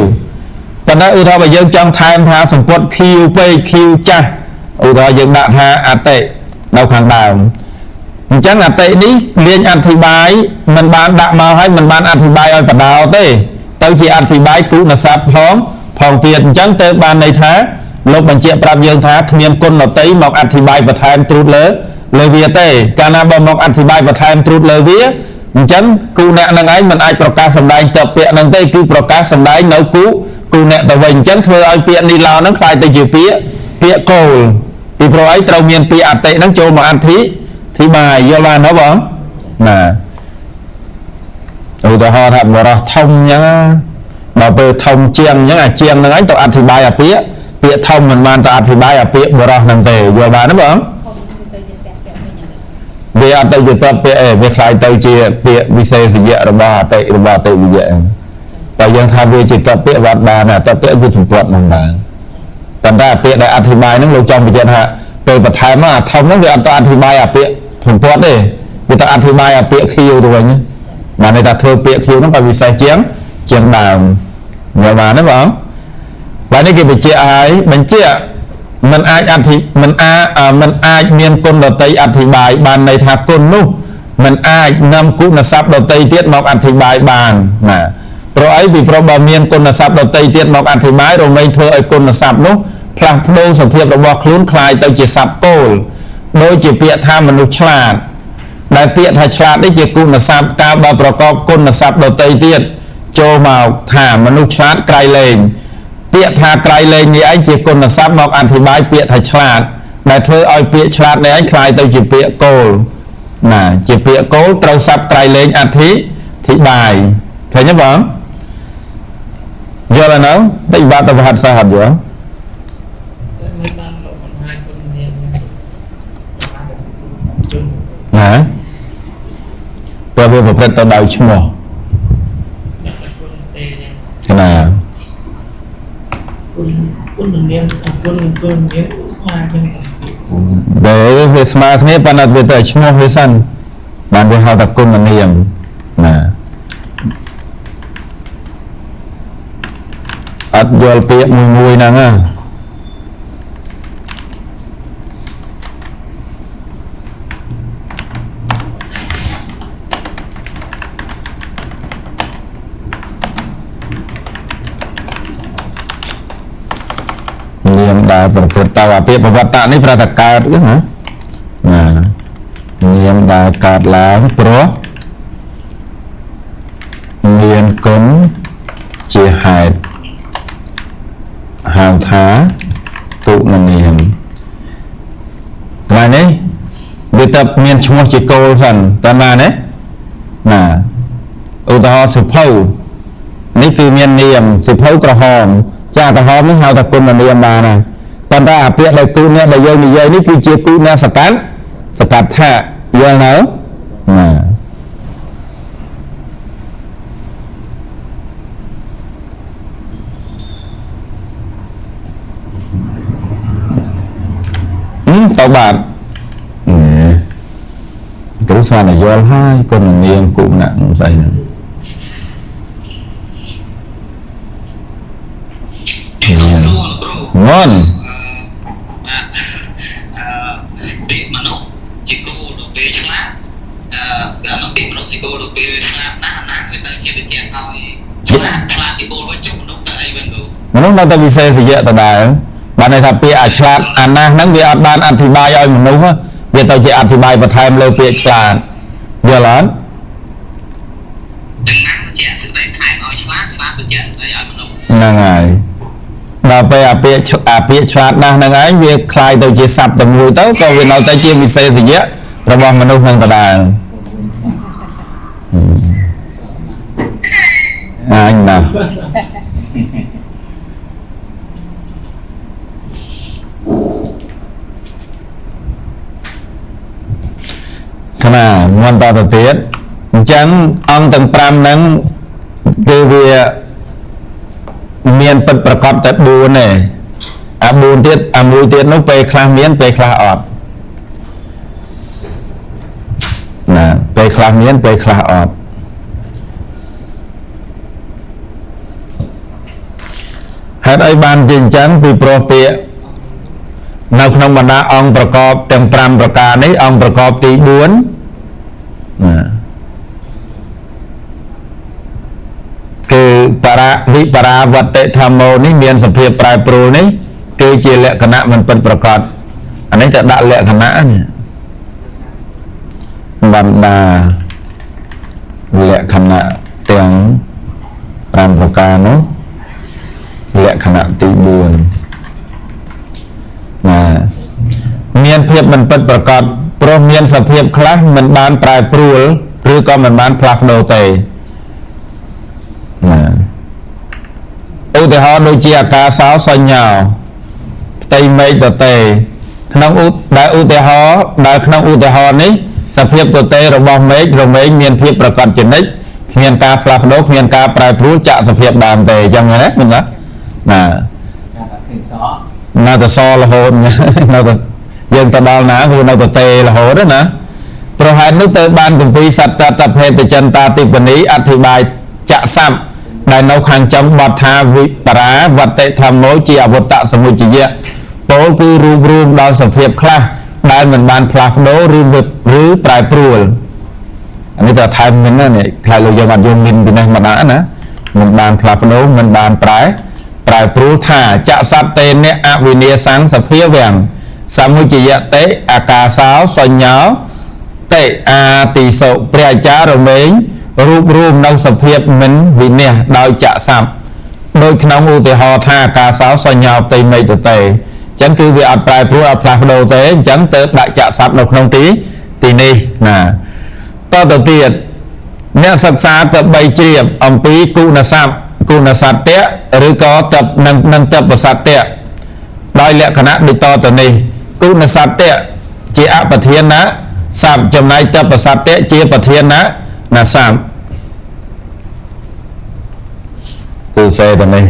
ตอนนั้นอุทธรไปยังจังไทม์พาสมปดคิวไปคิวจ้าอุทธรยังด่าท่าอาเตะเราขังดาวจังอาเตะนี้เรียนอธิบายมันบานด่ามาให้มันบานอธิบายเอาปะดาวเต้เต้าจีอธิบายกูน่ะซับพร้อมพองเตียนจังเตะบานในท้าลบบัญชีปราบยังท้าเขียนก้นเราเตะมอกอธิบายประธานตรุษเลยเวียเต้การนาบมอกอธิบายประธานตรุษเลยเวียจังกูเนี่ยนังไงมันไอประกาศสำได้แต่เปียนังเต้คือประกาศสำได้เนื้อกูเนี่ยแต่วันจังเธอไอเปียนี่ลาวนังใครแต่อยู่เปียโกลปีโปรไอเราเมียนเปียอัดเตนังโจมาอันที่บายเยาวานเนาะบ้องน่ะอุตหะทำเราท่องยังมาเปิดท่องเจียงยังเจียงนังไงตัวอธิบายเปียท่องมันตัวอธิบายเปียบรอนังเตเยาวานเนาะบ้องเบียเตยตัวเปียเบียคลายเตยเจียเปียวิเศษเยอะระบาเตยวิเยอะแต่ยังทำเบียจิตตัวเปียวัดบาน่ะตัวเปียคือสมบูรณ์ต่างๆแต่ได้เปียได้อธิบายนั่งลงจอมวิจารณ์เตยประทายมาทำนั่งเบียตัวอธิบายเปียสมบูรณ์เลยเบียตัวอธิบายเปียคิวตัวนี้มาในตาเธอเปียคิวนั่งไปวิเศษเจียงดาวเดี๋ยวมานะบ้างวันนี้ก็ไปเจียไอ้มันเจียมันอาจเมียนกลดไตอธิบายบานในทางกลนู้มันอาจนำกุณทรัพย์ดไตเทียดมอกอธิบายบานนะเพราะไอ้วิปรบเมียนกลทรัพย์ดไตเทียดมอกอธิบายเราไม่เธอไอ้กลทรัพย์นู้พลังโดนสังเกตระบบคลุ้นคลายเตยจิตสับโกลโดยจิตเปียธามนุษย์ฉลาดได้เปียทายฉลาดได้จิตกุณทรัพย์กาบประกอบกลทรัพย์ดไตเทียดโจมาถามมนุษย์ฉลาดไกลเลงเปียทาไกลเลยนี่ไอ้เจียกลทรัพย์บอกอธิบายเปียทาฉลาดแต่เธอเอาเปียฉลาดในไอ้คลายตัวจีเปียโกลน่ะจีเปียโกลเตาทรัพย์ไกลเลยอธิบายเคยยังบ้างเยอะแล้วเนาะได้บ้านตะวันสหัสเยอะนะเพื่อเป็นประเภทตัวใดชั่วโมงขนาดคุณเรียนคุณเรียนสมาธิเดี๋ยวสมาธินี้ปนัดเวทชั่วโมงให้สั้นมันเป็นหาตะกุนมันเนียมนะอัดยอลเปียมวยนังอ่ะ ដែលប្រព្រឹត្តទៅអាពាក្យប្រវត្តិនេះប្រតិកើតណាមានដែលកើតឡើងព្រោះមានគុណជាហេតុហៅថាទុននាមថ្ងៃនេះវាទៅមានឈ្មោះជាគោលសិនតើណាណាឧទាហរណ៍សិភៅនេះគឺមាននាមសិភៅក្រហមចាក្រហមនេះហៅថាគុណនាមបានណាប៉ុន្តែអាពាក្យដែលទូអ្នកដែលយើងនិយាយនេះគឺជាទូអ្នកសកាត់ថាយល់នៅតើបាទគ្រូស្វានយល់ហើយគុណនាមគុណណាស្អីហ្នឹងមនពាក្យមនុស្សជាគោលទៅពេលឆ្លាតដល់ពាក្យមនុស្សជាគោលទៅពេលឆ្លាតណាវាទៅជាវិជ្ជាឲ្យឆ្លាតជាគោលវិញចុះមនុស្សទៅអីវិញគ្រូមនុស្សនៅតែវិសេសយៈដដែលបានន័យថាពាក្យអាឆ្លាតអាណាស់ហ្នឹងវាអត់បានអធិប្បាយឲ្យមនុស្សវាទៅជាអធិប្បាយបន្ថែមលើពាក្យឆ្លាតយល់អត់ទាំងណាជាសេចក្តីថែមឲ្យឆ្លាតទៅជាសេចក្តីឲ្យមនុស្សហ្នឹងហើយដល់ពេលអាពាក្យឆ្លាតណាស់ហ្នឹងឯងវាคล้ายទៅជាស័ព្ទតែមួយទៅក៏វានៅតែជាវិសេសយៈរបស់មនុស្សនឹងដដែលអញណាខណៈមិនតទៅទៀតអញ្ចឹងអង្គទាំង5ហ្នឹងគឺវាមានពិតប្រកបតែ4ទេអា4ទៀតអាមួយទៀតនោះពេលខ្លះមានពេលខ្លះអត់ណាពេលខ្លះមានពេលខ្លះអត់ហេតុអីបានជាអញ្ចឹងពីព្រោះពាក្យនៅក្នុងបណ្ដាអង្គប្រកបទាំង5ប្រការនេះអង្គប្រកបទី4គឺវិបរាវតិធម្មោនេះមានសភាពប្រែប្រួលនេះគឺជាលក្ខណៈមិនពិតប្រាកដអានេះតែដាក់លក្ខណៈនេះបណ្ដាលក្ខណៈទាំង5ប្រការនោះលក្ខណៈទី4មានភាពមិនពិតប្រាកដព្រោះមានសភាពខ្លះមិនបានប្រែប្រួលឬក៏មិនបានផ្លាស់ប្ដូរទេឧទាហរណ៍ដូចជាអាកាសោសញ្ញាផ្ទៃមេឃទទេក្នុងដែលឧទាហរណ៍ដែលក្នុងឧទាហរណ៍នេះសភាពទទេរបស់មេឃរមែងមានភាពប្រកបជានិច្ចគ្មានការផ្លាស់ប្ដូរគ្មានការប្រែប្រួលចាក់សភាពដើមទេអញ្ចឹងណាមិនណានៅតែសរហូតនៅតែយើងទៅដល់ណាគឺនៅតែទេរហូតណាប្រហែលនោះទៅបានគម្ពីរសត្តតភេទចិន្តាទីបនីអធិប្បាយចាក់ស័ព្ទដែលនៅខាងចុងបទថាវិបរាវតិធម្មោជាអវតសមុជយៈពោលគឺរូបរួមដល់សភាពខ្លះដែលមិនបានផ្លាស់ប្ដូរឬប្រែប្រួលអានេះទៅថែមមិនណានេះខ្លះលោកយើងអត់យល់មិនពីនេះមកណាមិនបានផ្លាស់ប្ដូរមិនបានប្រែប្រួលថាចសត្តេនៈអវិនាសង្សភាវៈសមុជយតេអាកាសោសញ្ញោតេអាតិសុព្រះអាចារ្យរមែងរូបរួមនៅសភាពមិនវិនិច្ឆ័យដោយចាក់ស័ព្ទដោយក្នុងឧទាហរណ៍ថាអាកាសោសញ្ញោផ្ទៃមេឃទទេអញ្ចឹងគឺវាអត់ប្រែប្រួលអត់ផ្លាស់ប្ដូរទេអញ្ចឹងទៅដាក់ចាក់ស័ព្ទនៅក្នុងទីនេះណាតទៅទៀតអ្នកសិក្សាទៅ3ជ្រាបអំពីគុណស័ព្ទគុណសត្តៈឬក៏តបនឹងតបសត្តៈដោយលក្ខណៈដូចតទៅនេះគុណសត្តៈជាអបធានៈស័ព្ទចំណែកតបសត្តៈជាប្រធានៈណាស័ព្ទគឺសេទៅនេះ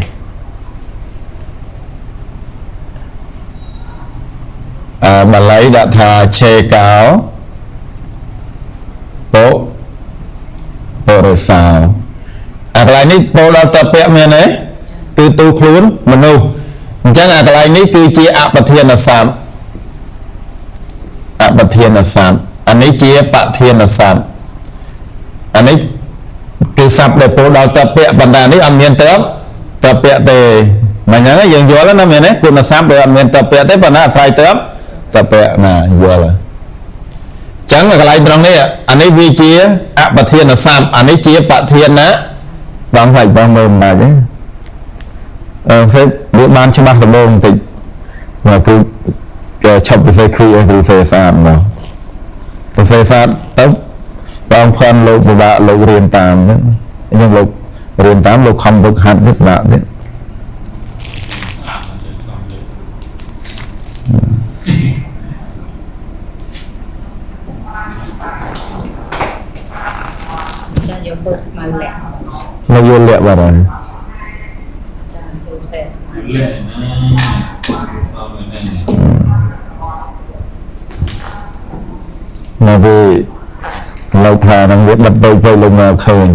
បាលីដាក់ថាឆេកោបរិសោអាកន្លែងនេះពោលដល់តពៈមានទេគឺទូខ្លួនមនុស្សអញ្ចឹងអាកន្លែងនេះគឺជាអបធានស័ព្ទអបធានស័ព្ទអានេះជាបធានស័ព្ទអានេះគឺស័ព្ទដែលពោលដល់តពៈបណ្ដានេះអត់មានតពៈទេ mà nhớ dừng vô nó miền đấy cũng là sắp được miền tập bẹ tới phần nào phải tập bẹ nè vô là chẳng là cái này trong này anh ấy vi chia bát thiên là sắp anh ấy chia bát thiên á bằng phải bằng mồm mà chứ sẽ biết ban cho ban đồng thì mà cứ chọc cái xe khuya từ xe sàn mà từ xe sàn tấp bằng phần lục của bạn lục riêng tam đấy nhưng lục riêng tam lục không vực hạt rất nặng đấy cho vô bực mà lẹ nó vô lẹ vào rồi lệ mà vì lâu thà đang biết bắt tay vây lông mà khơi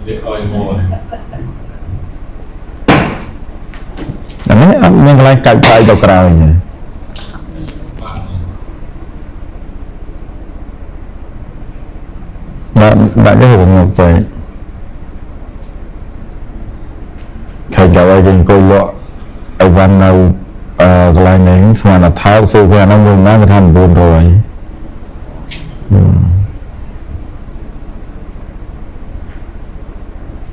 để coi mùa đấy nhưng lại cạnh tay cho cào nhỉ bạn cái hồn ngọc vậy thầy cho ai trên coi lọ ở văn nào cái này này mà là tháo số qua nó mới má cái thằng buồn rồi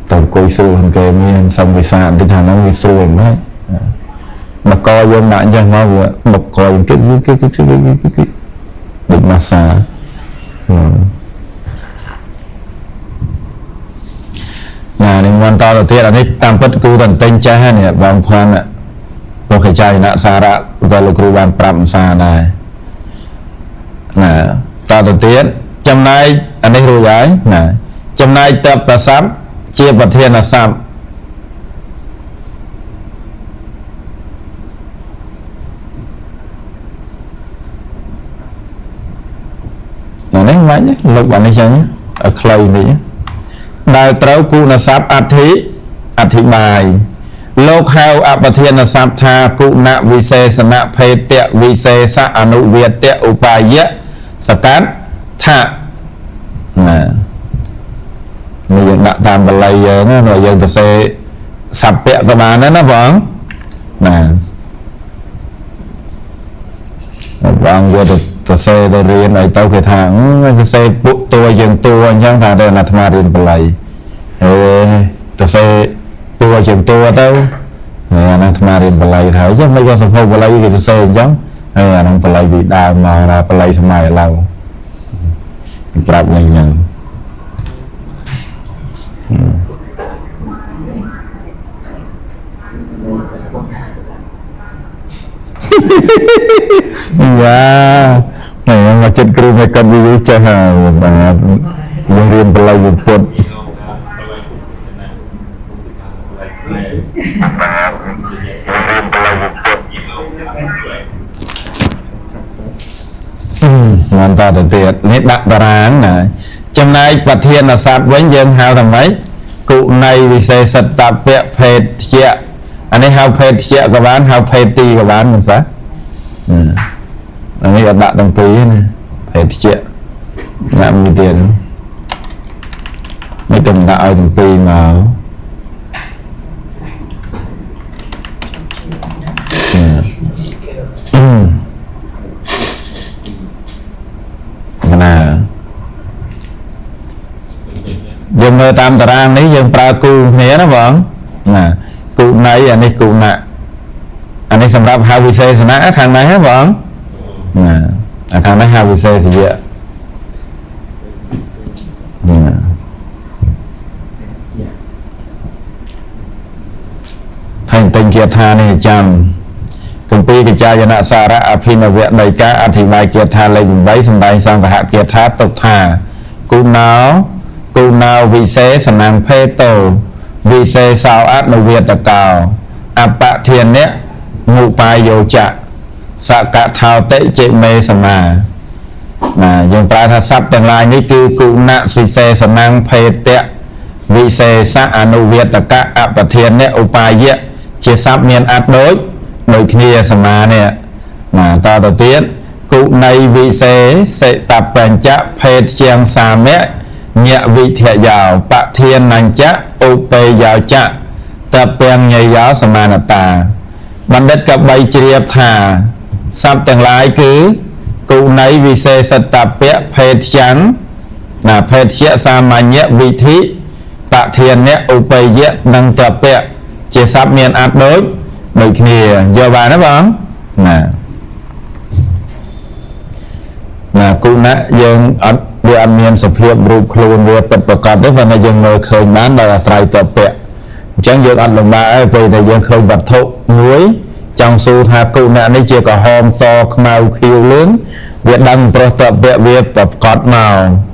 tàu coi số hàng kề miên xong bị sàn thì thằng nó bị xuồng đấy mà coi vô mạng cho nó vừa một coi cái định massage nè nên quan to đầu tiên là nick tam bất cứu tần tinh cha này vòng phan ạ tôi phải chạy nạ xa ra và lục rùa bàn pram xa này nè to đầu tiên trong nay anh ấy rồi gái nè trong nay tập là sám chia vật thiên là sám nè đấy mấy nhé lục bạn ấy chơi nhé ở clay này nhé đại trâu cụ là sắp át thị bài lục hào áp thiên là sắp tha cụ nạ vi xe sẵn nạ phê tệ vi xe xa anu việt tệ upaya sạc cát thạ bây giờ đã tạm bà lây giờ nó rồi giờ ta sẽ sắp bẹ các bạn đó nó vẫn nè vâng giờ ta sẽ ta riêng ở tàu cái thẳng ta sẽ bụng tua dừng tua chẳng thà đây là tham gia riêng bà lây ta sẽ tua dừng tua đâu nó tham gia riêng bà lây thôi chứ mấy con sắp hô bà lây thì ta sẽ chẳng nó bà lây bị đau mà ra bà lây xong mai lâu gặp nhanh nhanh dạ này mà chết kêu mày cần đi chơi hà mà dân riêng play một tuần hoàn toàn tự tiệt nét đặt ráng nè trong nay bát thiên là sát với dân hào thằng mấy cụ này vì xe sật tạp vẹn phê chẹ anh ấy hào phê chẹ của bạn hào phê ti của bạn làm sao anh ấy đặt đồng tí này phê chẹ làm như tiền mấy tuần đạo đồng tí mà nè dân nơi tam tà rang đấy dân pra cu nghĩa nó vẫn nè cụ này anh ấy cụ nè anh ấy xong ra hai vị xe nã thằng này hết vẫn nè thằng này hai vị xe gì vậy thành tình kia tha này chăm công ty cái cha dân xa ra áp phim ở viện đầy cá thì bài kia tha lấy vùng váy xong tay xong cả hạ kia tha tục thả cụ nào vì xe sẵn năng phê tổ vì xe sao át nụ việt ở cào áp bạ thiên nế ngụ bài dầu chạ xạ cả thao tế chế mê sẵn mà dùng bài thả sắp tương lai ní cư cụ nạn vì xe sẵn năng phê tệ vì xe xạ nụ việt ở cả áp bạ thiên nế ụ bài dễ chế sắp miền át đối kia sẵn nè mà ta đầu tiên cụ này vì xe tập bền chạ phê chiang xa mẹ nhẹ vị thiện giàu bạ thiên nành chắc ô bê giàu chắc tập bèn nhảy giáo samanata bạn đất cặp bay triệp thà sắp từng lái cứ cụ nấy vì xe sật tập bẹ phết chắn là phết chia xa mà nhẹ vị thị bạ thiên nhẹ ô bê dẹ nâng tập bẹ chia sắp miền áp đối bởi kìa do bà nó bóng cụ nạ dân vì anh miền sập hiệp rụp khuôn vừa bật bật cọt đó và là dân nơi khơi bán là sài tập bẹ chẳng dân anh lòng bà về là dân khơi vật thụ muối trong su tha cụ nạ này chưa có hôm so màu khiêu lớn việc đăng pro tập bẹ việc tập cọt màu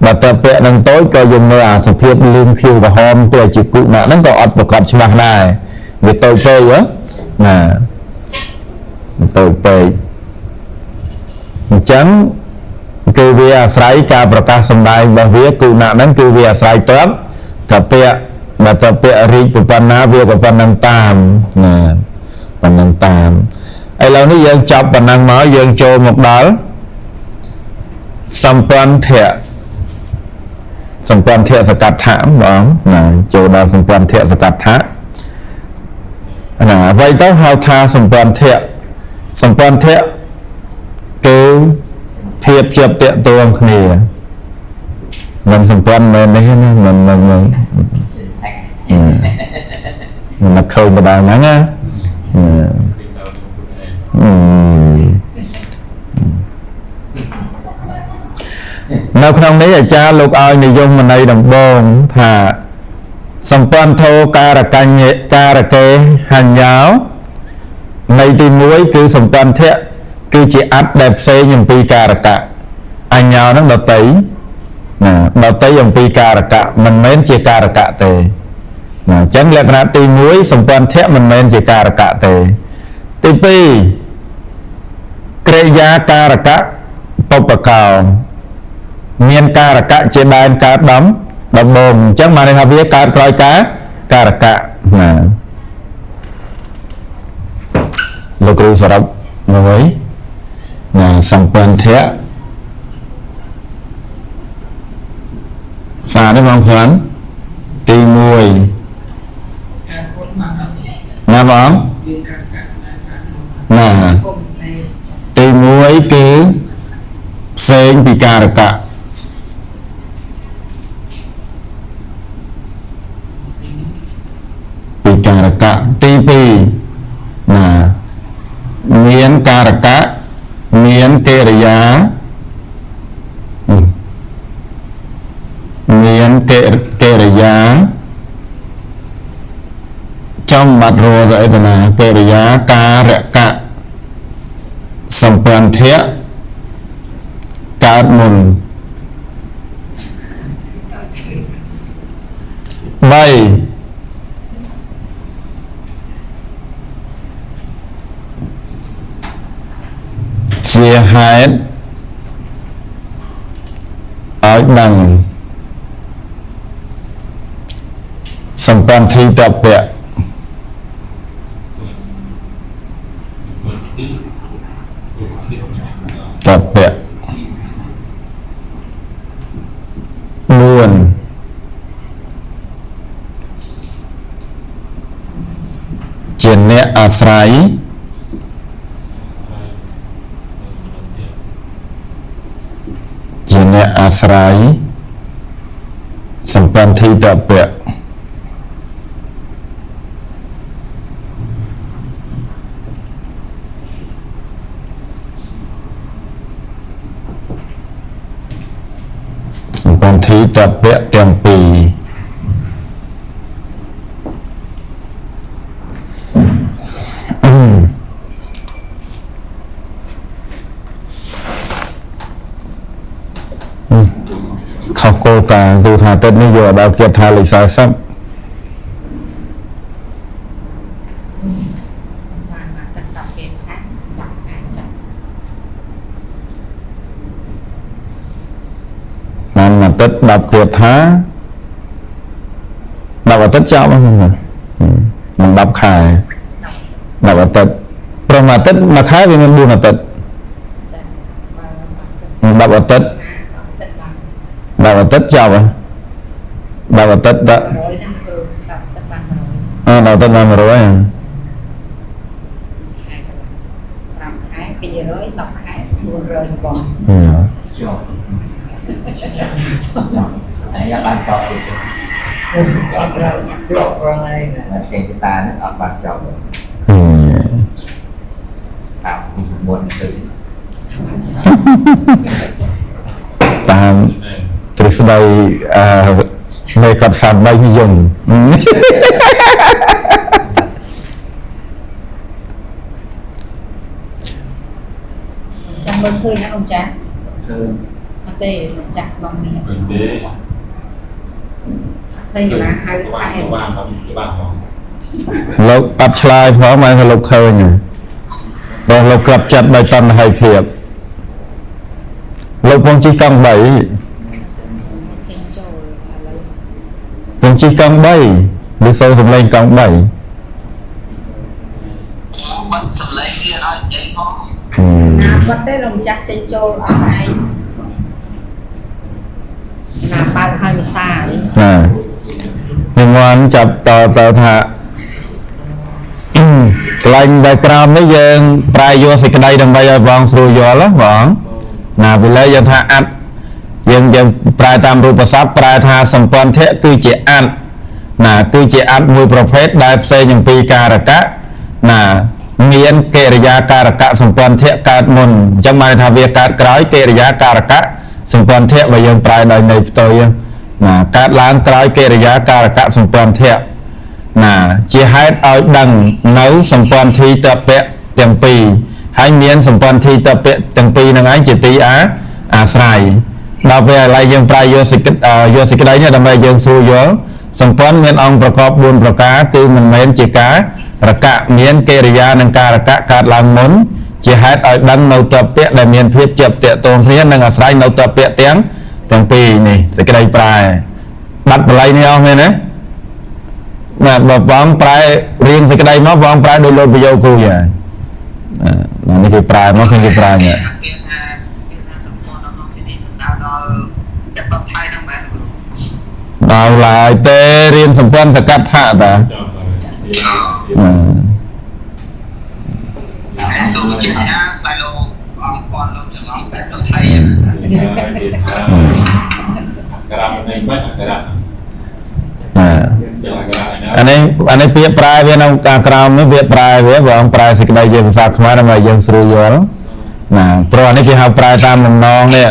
và tập bẹ đăng tối cho dân nơi sập hiệp lương khiêu và hôm tôi chỉ cụ nạ nó có ọt bật cọt cho mặt này việc tôi phê á tôi phê chẳng cứ vì sải caประกาศสำได้บางเวียกูน่ะนั้นคือเวียสายต้นกับเปียมาต่อเปียรีปุปนาเวียกับปนังตามปนังตามไอเรานี่ยังจับปนังหมอยังโจมกดอลสัมปันเถะสกัดถามบ้องโจดาสัมปันเถะสกัดถะไว้ต้องหาทาสัมปันเถะคือเทียบเทียบเตะตัวคนนี้มันสัมพันธ์มันนี่นะมันเคยมาได้มั้งอ่ะในครั้งนี้อาจารย์ลูกเอาในยงมันในดังบงถ้าสัมพันธ์โทการะกันการะเกหันยาวในตีมวยคือสัมพันธ์เทะคือchỉ áp đẹp phê những pi cà rạ anh nhau nó đợt tới những pi cà rạ mình mến chỉ cà rạ tề chẳng lẽ là tì muối phần quan thép mình mến chỉ cà rạ tề tì pi kê giá cà rạ bọc bạc cào miền cà rạ chỉ đàn cá đấm đầm bồn chẳng mà này học viết cà coi cá cà rạ lục rù sờ đập mớiสัมพันธ์เทะสาได้บางคนตีมวยนะบ้องตีมวยคือเซงปีการกะปีการกะตีปีเมียนการกะเมียนเกริยาเมียนเกริยาtrong mặt rồi vậy làเกริยาการะกะสัมพันธ์เทะการมุนใบเสียหายở đằngสัมพันธ์ที่ตับเปะตับเปะล้วนเจนเนอาศัยอาศัยสัมพันธ์ที่ตับเปะสัมพันธ์ที่ตับเปะเต็มปีเขาโกตาดูทาเต้นไม่เยอะดาวเกียรทาลิซาซับมันมาเต้นดับเกียรทาดับว่าเต้นเจ้าบ้างมันดับขายดับว่าเต้นประมาณเต้นมาขายเป็นมันบูนเต้นดับว่าเต้น đào vào tết chào à đào vào tết đó rồi đang từ đọc tất cả rồi đào tết làm rồi à làm khai bây giờ đọc khai buồn rồi bỏ cho này là bạn cho còn rồi chọc rồi nè là trên cái ta nó ở bạn cho tạo buồn từតាមទ្រឹស្ដីនៃកត់សាន3និយមចាំមើលឃើញណាôngចាស់ คือ អត់ទេលោកចាស់បងនេះ เป็นเด้ ឃើញណាហៅថែ บ้านครับบ้านของ លោកអត់ឆ្លើយផងមកលោកឃើញដល់លោកក្រាប់ចិត្តដោយតណ្ហើយភាពលោកពងជិះកង់3 ចេញចូលឥឡូវ ពងជិះកង់3ឬសូវសំឡេងកង់3 បិទសម្លេងវាឲ្យចេញមក ណាបាត់ទេលោកចាស់ចេញចូលអស់ឯងណាបើកឲ្យវិសាល ណានិមន្តចាប់តថាកន្លែងដែលក្រោមនេះយើងប្រែយកសេចក្តីដើម្បីឲ្យបងស្រួលយល់ណាបងណាពីលើយើងថាអត្តយើងប្រែតាមរូបស័ព្ទប្រែថាសម្ព័ន្ធៈគឺជាអត្តណាគឺជាអត្តមួយប្រភេទដែលផ្សេងអំពីការកៈណាមានកិរិយាការកៈសម្ព័ន្ធៈកើតមុនអញ្ចឹងបានថាវាកើតក្រោយកិរិយាការកៈសម្ព័ន្ធៈបើយើងប្រែដោយន័យផ្ទុយណាកើតឡើងក្រោយកិរិយាការកៈសម្ព័ន្ធៈណាជាហេតុឲ្យដឹងនៅសម្ព័ន្ធិតពៈទាំងពីរហើយមានសម្ព័ន្ធិតពៈទាំងពីរហ្នឹងឯងជាទីអាស្រ័យដល់ពេលឥឡូវយើងប្រែយកសេចក្តីនេះដើម្បីយើងស្រួលយល់សម្ព័ន្ធមានអង្គប្រកប4ប្រការគឺមិនមែនជាការរកៈមានកិរិយានិងការកៈកើតឡើងមុនជាហេតុឲ្យដឹងនៅតពៈដែលមានភាពជាប់ទាក់ទងគ្នានិងអាស្រ័យនៅតពៈទាំងពីរនេះសេចក្តីប្រែបាត់បល័យនេះអស់មែនទេណាបើបងប្រែរៀងសេចក្តីមកបងប្រែដោយលោកប្រយោគគូយ៉ាងនេះគេប្រែមកឃើញគេប្រែនេះ គេថាសម្ព័ន្ធរបស់ទីនេះសម្ដៅដល់ចិត្តបថៃហ្នឹងមែន ដល់ឡើយទេរៀនសម្ព័ន្ធសកដ្ឋៈតា จอม សូមជម្រាបតែលោកអង្គព័ន្ធលោកច្រឡំតែបថៃ กระดาษในบ้านกระดาษ អានេះពាក្យប្រែវានៅខាងក្រោមនេះវាប្រែវាបងប្រែសេចក្តីជាភាសាខ្មែរដើម្បីយើងស្រួលយល់ណាព្រោះអានេះគេហៅប្រែតាមលំណងនេះ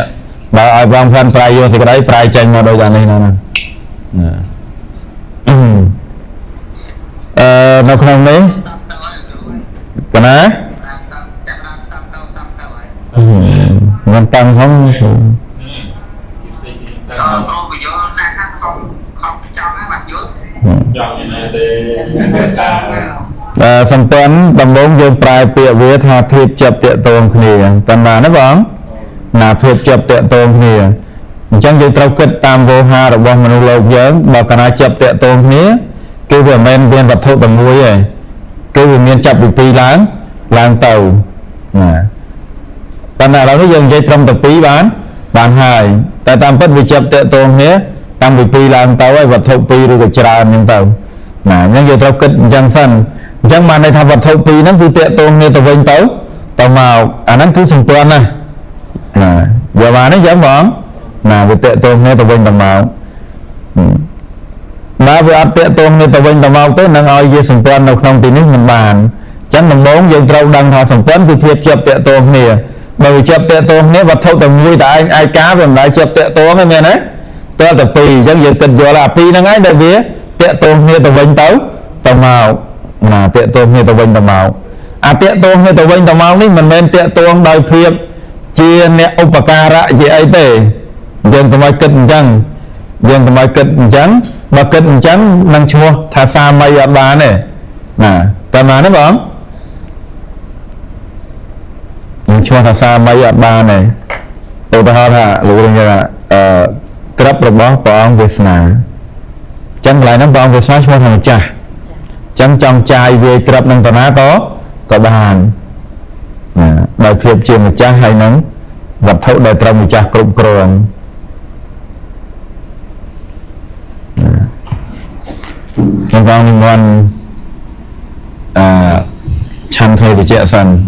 បើឲ្យបងផ្លាន់ប្រែយកសេចក្តីប្រែចេញមកដូចអានេះហ្នឹងណានៅក្នុងនេះកណាមិនតាំងផង គ្រូបញ្យល់ណាខាងខំចង់ណាបាត់យល់ จอมยังไงเด้ សម្ព័ន្ធដំបូងយើងប្រែពាក្យវាថាភាពជាប់ទាក់ទងគ្នាតាមណាបងណាភាពជាប់ទាក់ទងគ្នាអញ្ចឹងយើងត្រូវគិតតាមវោហាររបស់មនុស្សលោកយើងបើកាលណាជាប់ទាក់ទងគ្នាគឺវាមិនមែនមានវត្ថុតែមួយទេគឺវាមានចាប់ពីពីរឡើងទៅណាប៉ុន្តែឥឡូវនេះយើងនិយាយត្រឹមតែពីរបានហើយតែតាមពិតវាជាប់ទាក់ទងគ្នាតាំងពីពីរឡើងទៅហើយវត្ថុពីរឬក៏ច្រើនហ្នឹងទៅណាអញ្ចឹងយើងត្រូវគិតអញ្ចឹងសិនអញ្ចឹងបានន័យថាវត្ថុពីរហ្នឹងគឺទាក់ទងគ្នាទៅវិញទៅមកអាហ្នឹងគឺសម្ព័ន្ធណាយកបានទេអញ្ចឹងបងណាវាទាក់ទងគ្នាទៅវិញទៅមកបើវាអត់ទាក់ទងគ្នាទៅវិញទៅមកទៅនឹងឲ្យវាសម្ព័ន្ធនៅក្នុងទីនេះមិនបានអញ្ចឹងដំបូងយើងត្រូវដឹងថាសម្ព័ន្ធគឺភាពជាប់ទាក់ទងគ្នាបើវាជាប់ទាក់ទងគ្នាវត្ថុតែមួយតែឯកាវាមិនដែលជាប់ទាក់ទងទេមែនទេតើតែពីរអញ្ចឹងយើងគិតយល់អាពីរហ្នឹងឯងដែលវាតាក់ទងគ្នាទៅវិញទៅមកណាតាក់ទងគ្នាទៅវិញទៅមកអាតាក់ទងគ្នាទៅវិញទៅមកនេះមិនមែនតាក់ទងដោយភាពជាអ្នកឧបការៈជាអីទេយើងកុំឲ្យគិតអញ្ចឹងបើគិតអញ្ចឹងនឹងឈ្មោះថាសាមីអត់បានទេណាតាមណាបងនឹងឈ្មោះថាសាមីអត់បានទេឧទាហរណ៍ថាលោករៀនថាក្របរបស់ព្រះអង្គវាសនាចឹងកន្លែងហ្នឹងព្រះអង្គវាសនាឈ្មោះថាម្ចាស់ចឹងចង់ចាយវាក្របនឹងតាណាក៏បានណាដោយភាពជាម្ចាស់ហើយនឹងវត្ថុដែលត្រូវម្ចាស់គ្រប់គ្រង Cái con đi ngon chăn thay thì trẻ săn